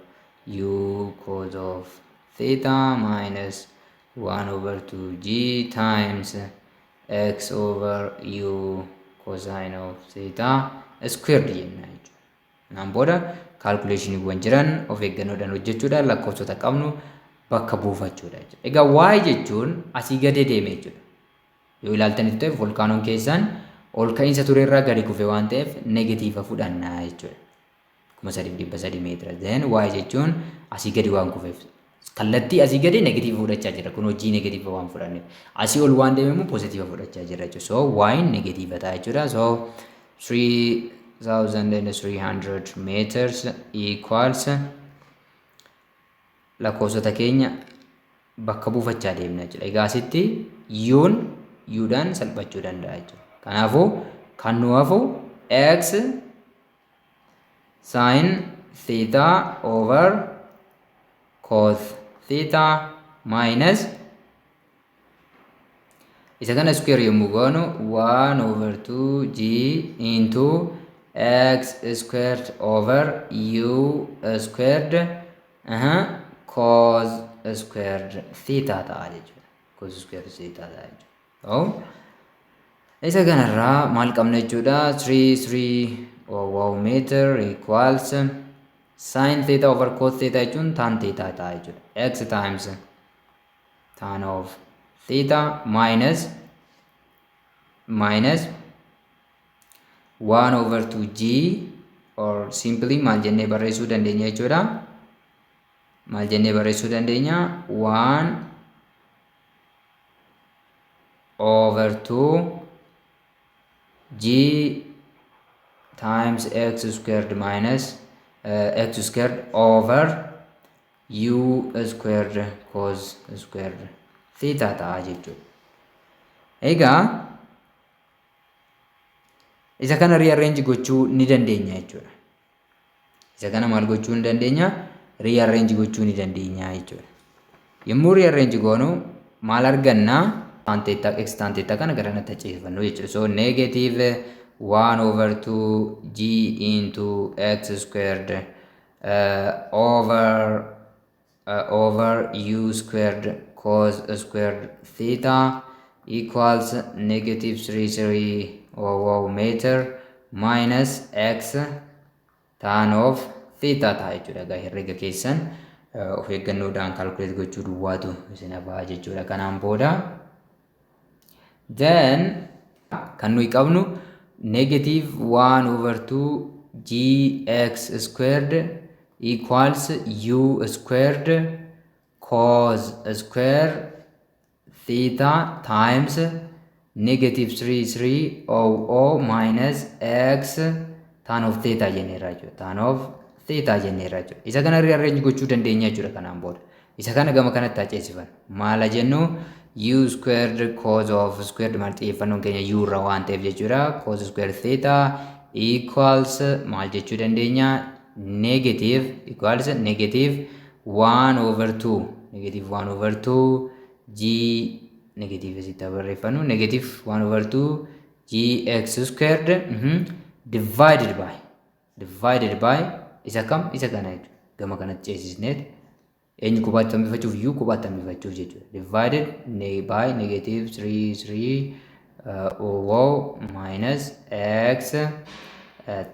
u cos of theta minus 1 over 2g times x over u cosine of theta squared jenna jechuudha. Naan booda kaalkuleeshiniiwwan jiran of eeggannoodhaan hojjechuudhaan lakkoofsota qabnu bakka buufachuudha jechuudha. Egaa y jechuun asii gadi deeme jechuudha. Yoo ilaaltanitti ta'e volkaanoon keessaan ol ka'iinsa tureerraa gadi kufe waan ta'eef negatiiva fudhannaa jechuudha. 3,300 meetira. Then y jechuun asii gadi waan kufeef kallattii asii gadi negatiiva fudhachaa jira. Kun hojii negatiiva waan fudhanneef asii ol waan deeme immoo pozitiiva fudhachaa jira jechuudha. So y negatiiva ta'a jechuudha. So 3,300 meters equals lakkoofsota keenya bakka buufachaa deemna jechuudha. Egaa asitti yuudhaan salphachuu danda'a jechuudha. Kanaafuu kan nu hafu x sin theta over cos theta minus isa kana square yommuu goonu 1 over 2g into x squared over u squared cos squared theta ta'a jechuudha. Cos squared theta ta'a jechuudha. Isa kanarraa maal qabna jechuudha? 3 meter equals sin theta over cos theta jechuun tan theta ta'a jechuudha. X times tan of theta minus 1 over 2g or simply maal jennee barreessuu dandeenya jechuudha. Maal jennee barreessuu dandeenya? 1 over 2g times x squared minus x squared over u squared cos squared theta ta'a jechuudha. Egaa isa kana rearrange gochuu ni dandeenya jechuudha. Isa kana maal gochuu ni dandeenya? Rearrange gochuu ni dandeenya jechuudha. Yommuu rearrange goonu maal arganna? Tan theta x tan theta kana gara natti acheessifannu jechuudha. So negative 1 over 2 g into x squared over u squared cos squared theta equals negative 3 meter minus x tan of theta ta'a jechuudha. Egaa herrega keessan of eeggannoodhaan kaalkuleet gochuu duwwaatu isin hafaa jechuudha. Kanaan booda then kan nuyi qabnu negative 1 over 2 gx squared equals u squared cos square theta times negative 3 minus x tan of theta jenneerra jechuudha. Tan of theta jenneerra jechuudha. Isa kana rearrange gochuu dandeenya jechuudha. Kanaan booda isa kana gama kanatti haceessifan maala jennu u squared cos of squared maal xiyyeeffannoon keenya u irra waan ta'eef jechuudha. Cos squared theta equals maal jechuu dandeenya? Negative equals negative 1 over 2 negative 1 over 2 g negative isitti barreeffannu negative 1 over 2 gx squared divided by isa kam? Isa kana jechuudha. Gama kanatti ceesisneet eenyu qubaatti hambifachuuf u qubaatti hambifachuuf jechuudha. Divided by negative 3 minus x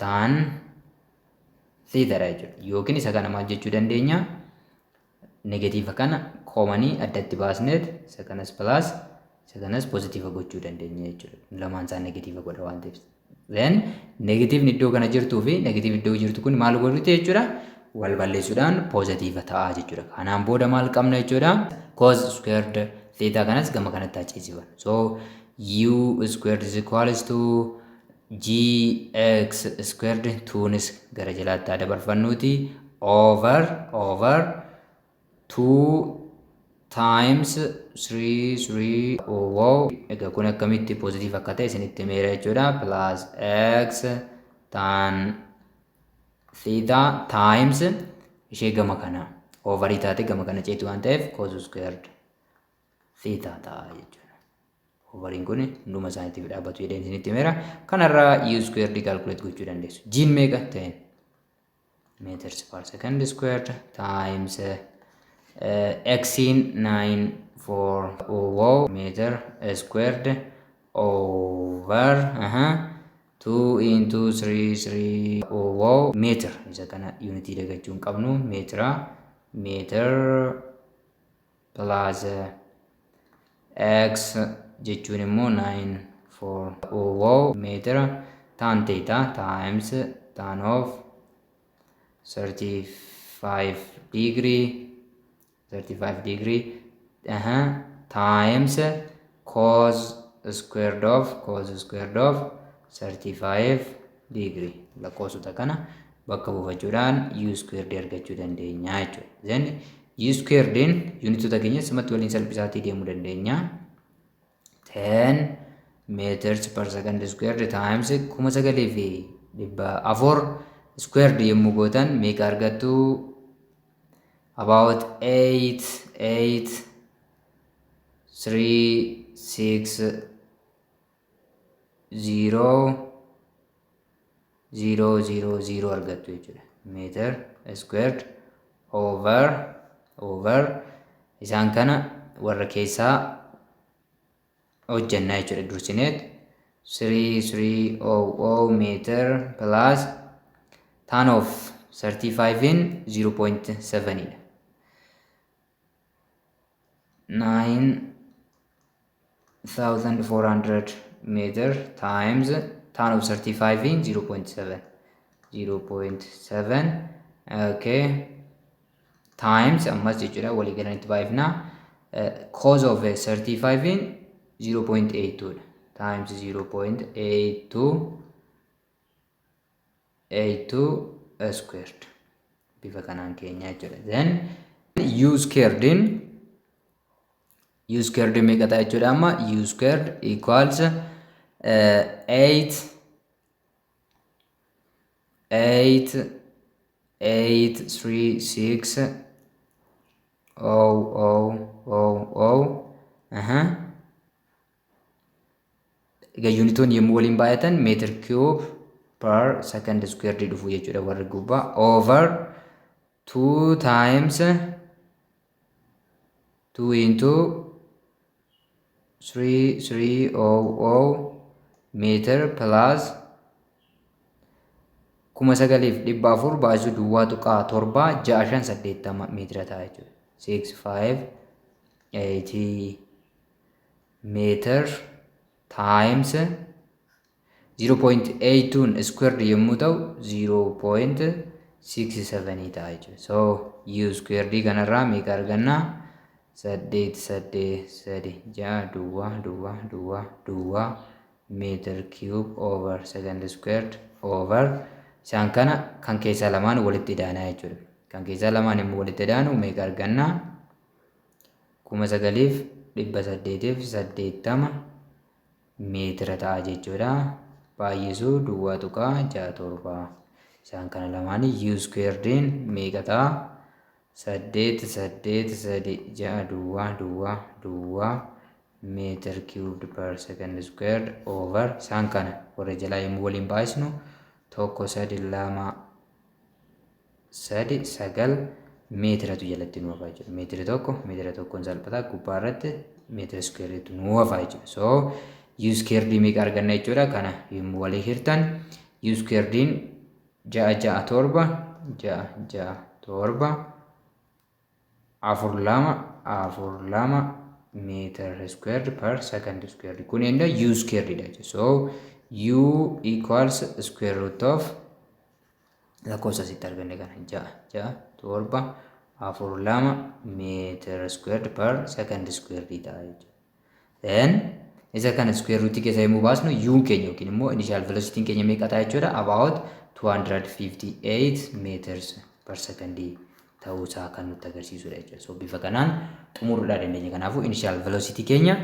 tan theta jechuudha. Yookiin isa kana maal jechuu dandeenya? Negatiiva kana koomanii addatti baasneet isa kanas plus isa kanas pozitiiva gochuu dandeenya jechuudha. Lamaan isaa negatiiva godha waan ta'eef. Then negatiivni iddoo kana jirtuu fi negatiivni iddoo jirtu kun maal godhuti jechuudha? Wal balleessuudhaan pozitiiva ta'a jechuudha. Kanaan booda maal qabna jechuudha? Cos squared theta kanas gama kanatti haceessifan. So u squared is equals to gx squared 2nis gara jalaatti haa dabarfannuuti over 2 times 3 egaa kun akkamitti positive akka ta'e isinitti himeera jechuudha. Plus x tan theta times ishee gama kana overii taate gama kana ceetu waan ta'eef cos squared theta ta'a jechuudha. Overiin kun hunduma isaaniitiif dhaabbatu jedheen isinitti himeera. Kanarraa u squared calculate gochuu dandeessu. G'n meeqa ta'een? Meters per second squared times x'n 940 meter squared over 2 into 330 meter. Isa kana unity dagachuu hin qabnu. Meter plus x jechuun immoo 940 meter tan theta times tan of 35 degree times cos squared of 35 degree. Lakkoofsota kana bakka buufachuudhaan u squared argachuu dandeenya jechuudha. Then u squared unitota keenya sumatti waliin salphisaatii deemuu dandeenya. 10 meters per second squared times 9,400 squared yommuu gootan meeqa argattu? About 8,8,3,6,0,0,0 argattu jechuudha. Meter squared over isaan kana warra keessaa hojjannaa jechuudha. Dursineet 3,300 meter plus tan of 35 in 0.7 dha. 9,400 meter times tan of 35 in 0.7 okay times ammas jechuudha walii galanitti baay'ifna cos of 35 in 0.82 dha. Times 0.82 squared. Bifa kanaan keenya jechuudha. Then u squared meeqa ta'a jechuudha amma? U squared equals 8,836,000 egaa unitoon yommuu waliin baay'atan meetir cube per second squared dhufu jechuudha warri gubbaa over 2 times 2 into 3,300 meter plus 9,400 baasuu duwwaa tuqaa 7,680 meetira ta'a jechuudha. 6,580 meter times 0.82 squared yommuu ta'u 0.67 ta'a jechuudha. So u squared kanarraa meeqa arganna? 8,8,6 meter cube over second squared over isaan kana kan keessaa lamaan walitti daanaa jechuudha. Kan keessaa lamaan yommuu walitti daanu meeqa arganna? 9,880 meetira ta'a jechuudha. Baay'isuu duwwaa tuqaa 67 isaan kana lamaan u squared meeqa ta'a? 8,8,3,6 meter cubed per second squared over isaan kana warra jalaa yommuu waliin baay'isnu 1,3,2,3,9 meetiratu jalatti nu hafaa jechuudha. Meetira tokkoon salphataa gubbaa irratti meetira squareetu nu hafaa jechuudha. So u squared meeqa arganna jechuudha. Kana yommuu walii hirtan u squared 6,6,7 42 meter squared per second squared. Kun enda u squared dha jechuudha. So u equals square root of lakkoofsa asitti arganne kana 6,7 meter squared per second squared ta'a jechuudha. Then isa kana square root keessa yommuu baasnu u keenya yookiin immoo initial velocity keenya meeqa ta'a jechuudha? About 258 meters per second ta'uusaa kan nutti agarsiisudha jechuudha. So bifa kanaan xumuruudhaa dandeenya. Kanaafuu initial velocity keenya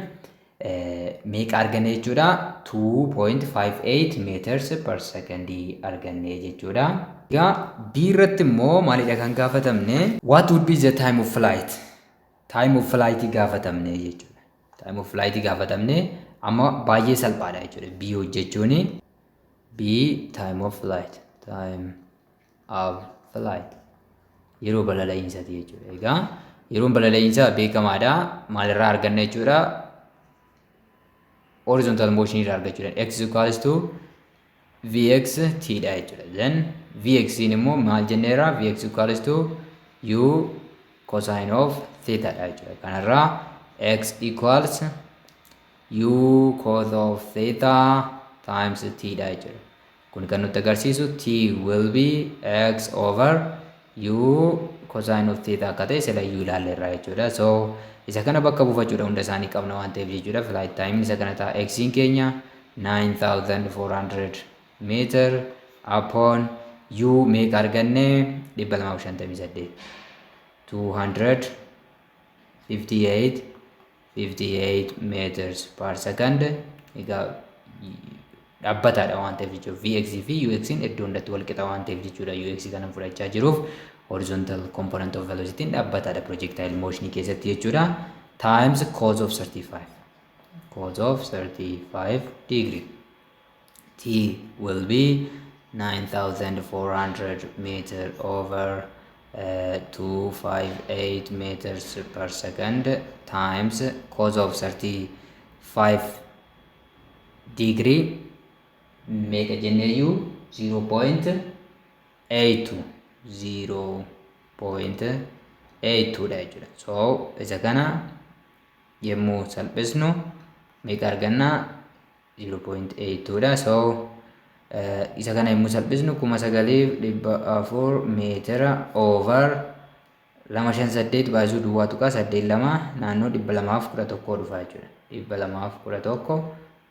meeqa arganne jechuudha 2.58 meters per second arganne jechuudha. Egaa B irratti immoo maalidha kan gaafatamne what would be the time of flight? Time of flight gaafatamne jechuudha. Time of flight gaafatamne amma baay'ee salphaadha jechuudha. B hojjechuuni B time of flight yeroo balali'iinsaati jechuudha. Egaa yeroon balali'iinsaa beekamaadha. Maalirraa arganna jechuudha? Horizontal motion irraa argachuudha. X equals to Vx t dha jechuudha. Then Vx immoo maal jenneera? Vx equals to u cosine of theta dha jechuudha. Kanarraa x equals u cos of theta times t dha jechuudha. Kun kan nutti agarsiisu t will be x over u cosine of theta akka ta'e sila u ilaalleerra jechuudha. So isa kana bakka buufachuudha hunda isaanii qabna waan ta'eef jechuudha. Flight time isa kana ta'a x keenya 9400 meter upon u meeqa arganne 258 258 meters per second. Egaa dhaabbataadha waan ta'eef jechuudha. Vx fi ux iddoo hundatti wal qixa waan ta'eef jechuudha. Ux kana fudhachaa jiruuf horizontal component of velocity dhaabbataadha projectile motion keessatti jechuudha. Times cos of 35 degree. T will be 9400 meter over 258 meters per second times cos of 35 degree meeqa jenneeyyu 0.82 dha jechuudha. So isa kana yemmuu salphisnu meeqa arganna 0.82 dha. So isa kana yemmuu salphisnu 9400 meetira over 258 baasuu duwwaa tuqaa 82 naannoo 211 dhufa jechuudha. 211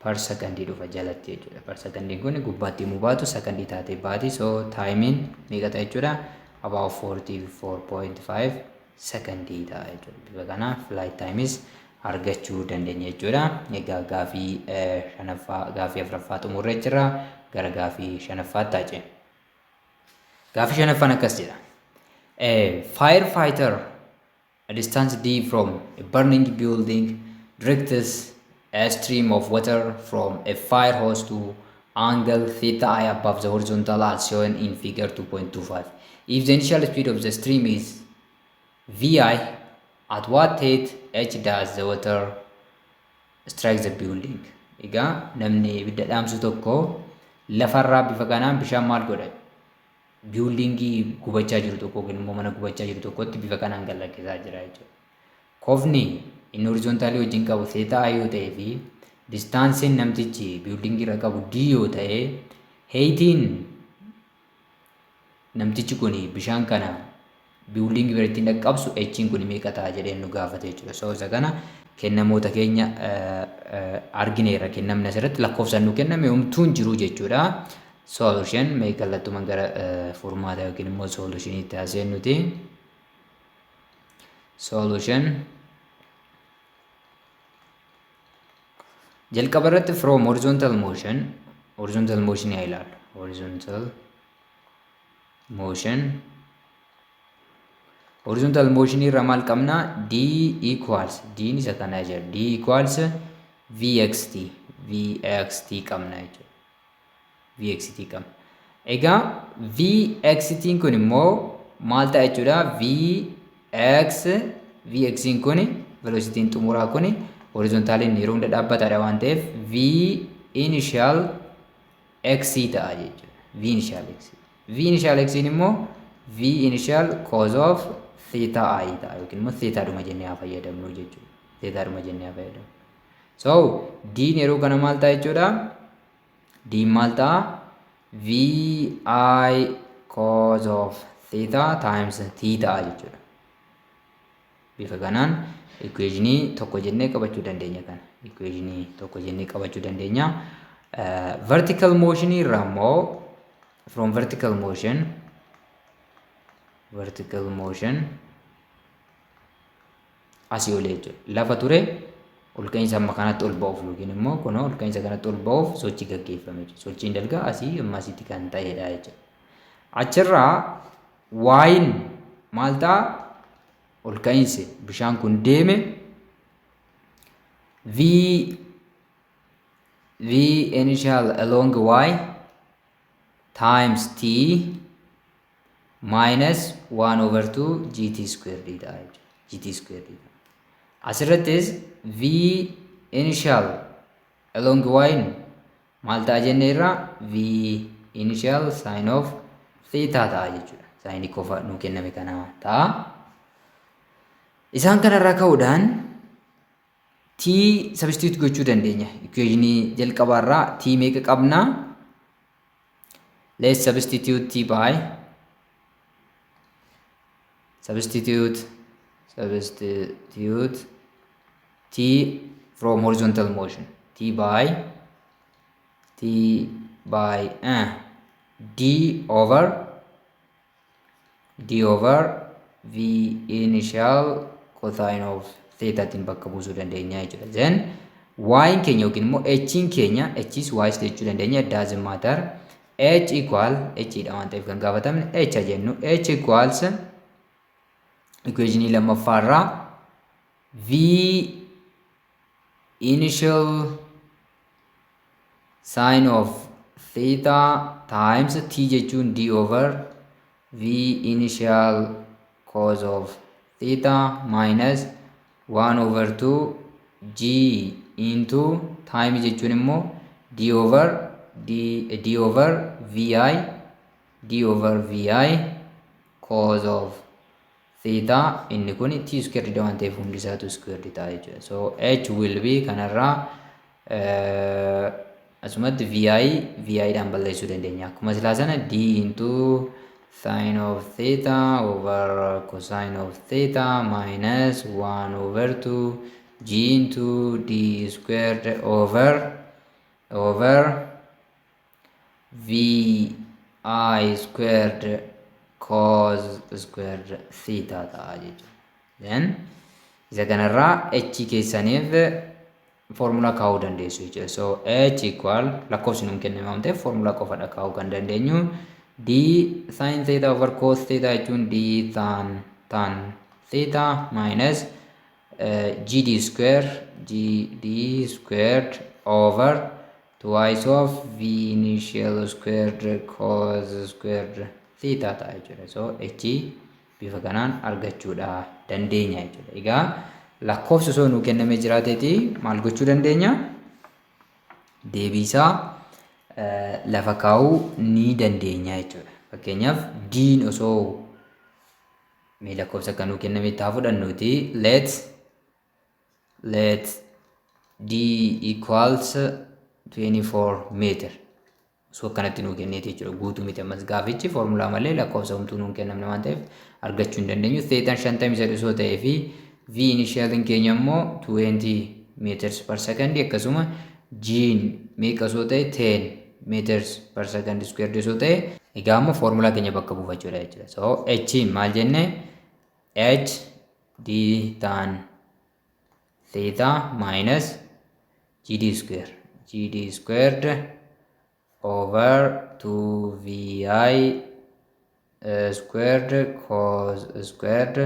per secondii dhufa jalatti jechuudha. Per secondiin kun gubbaatti himuu baatu secondii taatee baati. So taayimiin meeqa ta'a jechuudha? About 44.5 secondii ta'a jechuudha. Bifa kana flight times argachuu dandeenya jechuudha. Egaa gaafii afuraffaa xumurree jirra. Gara gaafii shanaffaatti ta'a. Gaafii shanaffaan akkas jedha. A firefighter a distance d from a burning building directs a stream of water from a fire hose to angle theta I above the horizontal as shown in figure 2.25. If the initial speed of the stream is vi, at what rate h does the water strike the building? Egaa namni ibidda dhaamsu tokko lafarraa bifa kanaan bishaan maal godha? Buildingii gubachaa jiru tokko yookiin immoo mana gubachaa jiru tokkotti bifa kanaan gallakkisaa jira jechuudha. Kofni inni horizontaalii wajjin qabu theta I yoo ta'ee fi distaansiin namtichi buildingii irra qabu d yoo ta'e heitiin namtichi kun bishaan kana buildingii bira ittiin dhaqqabsu h kun meeqa ta'a jedhee nu gaafate jechuudha. So isa kana kennamoota keenya argineerra. Kennamni asirratti lakkoofsaan nu kenname homtuu hin jiru jechuudha. Solution mee kallattumaan gara furmaata yookiin immoo solutioniitti haaseen nuti. Solution jalqaba irratti from horizontal motion yaa ilaallu. Horizontal motion irra maal qabna? D equals d isa kana jira. D equals vxt qabna jechuudha. Vxt qabna. Egaa vxt kun immoo maal ta'a jechuudha? vx kun velocity xumuraa kun horizontaaliin yeroo hunda dhaabbataadha waan ta'eef v initial x ta'a jechuudha. V initial x immoo v initial cos of theta I ta'a yookiin immoo theta dhuma jennee haa fayyadamnu jechuudha. So d yeroo kana maal ta'a jechuudha? D maal ta'a? vi cos of theta times t ta'a jechuudha. Bifa kanaan equationii tokko jennee qabachuu dandeenya. Vertical motion irraa immoo from vertical motion asii olee jechuudha. Lafa ture ol ka'iinsa amma kanatti ol ba'uuf yookiin immoo kunoo ol ka'iinsa kanatti ol ba'uuf sochii gaggeeffame jechuudha. Sochiin dalgaa asii amma asitti kan ta'edha jechuudha. Achirraa waayin maal ta'a? Ol ka'iinsi bishaan kun deeme v initial along y times t minus 1/2 gt squared dha jechuudha. gt squared dha. Asirrattis v initial along y maal ta'a jenneerra? V initial sin of theta ta'a jechuudha. Saayinii qofa nuu kenname kana ta'a. Isaan kanarraa ka'uudhaan t substitute gochuu dandeenya. Equationii jalqabaarraa t meeqa qabna? Let's substitute t by substitute t from horizontal motion. t by d over v initial cosine of theta tin bakka buusuu dandeenya jechuudha. Then y keenya yookiin immoo h keenya h is y jechuu dandeenya. It doesn't matter. H equal h dha waan ta'eef kan gaafatamne h jennu. H equals equationii lammaffaarraa v initial sin of theta times t jechuun d over v initial cos of theta minus 1/2 g into time jechuun immoo d over vi cos of theta inni kun t squared dha waan ta'eef hundi isaatu squared ta'a jechuudha. So h will be kanarraa asumatti vi dhaan balleessuu dandeenya. Akkuma silaa sana d into sin of theta over cosine of theta minus 1/2 g into d squared over vi squared cos squared theta ta'a jechuudha. Then isa kanarraa h keessaniif formula kaa'uu dandeessu jechuudha. So h equal lakkoofsi nuun kenname waan ta'eef formula qofadha kaa'uu kan dandeenyu. D sin theta over cos theta jechuun d tan theta minus gd squared over twice of v initial squared cos squared theta ta'a jechuudha. So h bifa kanaan argachuudha dandeenya jechuudha. Egaa lakkoofsi osoo nuu kennamee jiraateeti maal gochuu dandeenya? Deebiisaa lafa kaa'uu ni dandeenya jechuudha. Fakkeenyaaf diin osoo mee lakkoofsa akka nuu kenname itti haa fudhannuuti. Let d equals 24 meter osoo akkanatti nuu kenneeti jechuudha. Guutuu miti ammas gaafichi foormulaa malee lakkoofsa homtuu nuu kennamne waan ta'eef argachuu hin dandeenyu. Theetaan 53 osoo ta'ee fi v initialin keenya immoo 20 meters per second akkasuma g'n meeqa osoo ta'e 10 meters per second squared osoo ta'e egaa immoo foormulaa keenya bakka buufachuudha jechuudha. So h maal jenne? H d tan theta minus gd squared over 2vi squared cos squared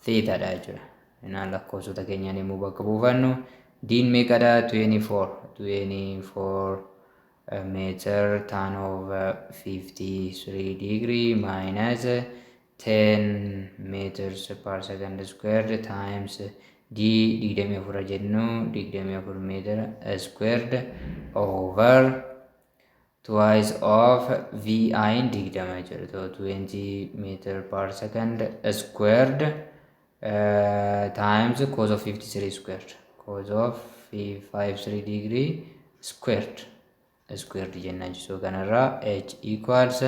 theta dha jechuudha. Inaan lakkoofsota keenyaan immoo bakka buufannu diin meeqadha? 24 meter tan over 53 degree minus 10 meters per second squared times d 24 jennu 24 meter squared over twice of vi in 20 jechuudha. So 20 meter per second squared times cos of 53 squared. Cos of 53 degree squared jenna jechuudha. So kanarraa h equals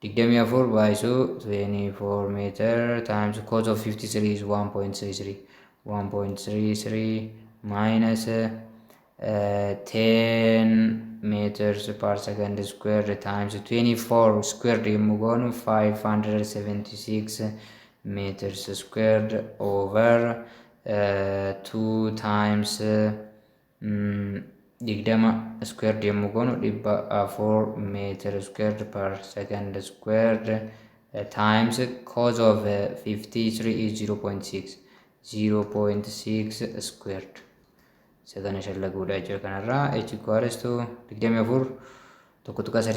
24 by 24 meter times cos of 53 is 1.33 minus 10 meters per second squared times 24 squared yommuu goonu 576 meters squared over 2 times digdama squared yommuu goonu 4 meter squared per second squared times cos of 53 is 0.6 squared. Sagana shallaguudha jechuudha. Kanarraa h equals to 24 tokko tuqaa 2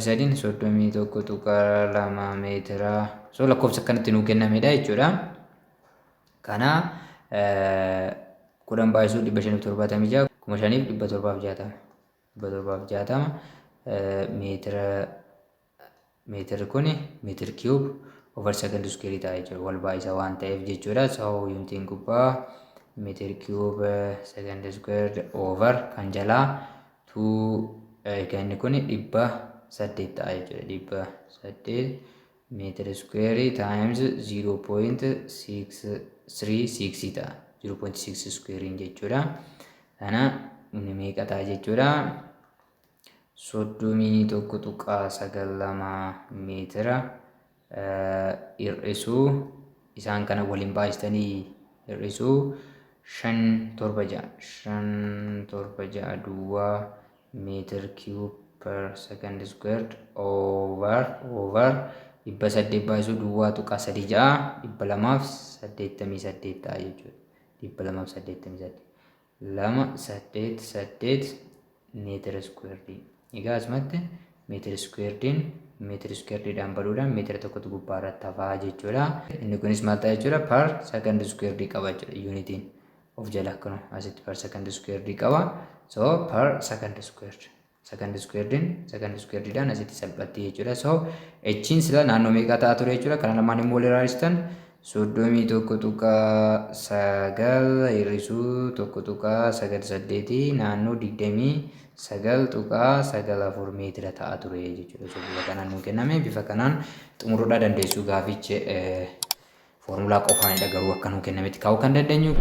meetira. So lakkoofsa akkanatti nuu kennamedha jechuudha. Kana 10 baay'isuu 576 5,760 meetira kuni meetira cube over second square ta'a jechuudha. Wal baay'isa waan ta'eef jechuudha. So yuunitiin gubbaa meetira cube second square over kan jalaa 2 kan kuni 800 ta'a jechuudha. 800 meetira square times 0.636 ta'a. 0.6 square jechuudha. Kana inni meeqa ta'a jechuudha. 31.92 meetira hir'isuu isaan kana waliin baay'istanii hir'isuu 576 duwwaa meetir cube per second squared over 800 baay'isuu duwwaa tuqaa 36 288 ta'a jechuudha. 288 meetira squared. Egaa asumatti meetira squaredidhaan baduudhaan meetira tokkotu gubbaa irratti hafaa jechuudha. Inni kunis maal ta'a jechuudha? Per second squared qaba jechuudha. Yuunitiin of jala akkanuma asitti per second squared qaba. So per second squaredidhaan asitti salphatti jechuudha. So h'n sila naannoo meeqa ta'a ture jechuudha. Kana lamaan immoo wal irraansitan 31.9 hir'isuu 1.98 naannoo 29.94 meetira ta'a ture jechuudha. So bifa kanaan nuu kenname. Bifa kanaan xumuruudhaa dandeessu gaafichi foormulaa qofaanidha garuu akka nuu kennametti kaa'uu kan dandeenyu.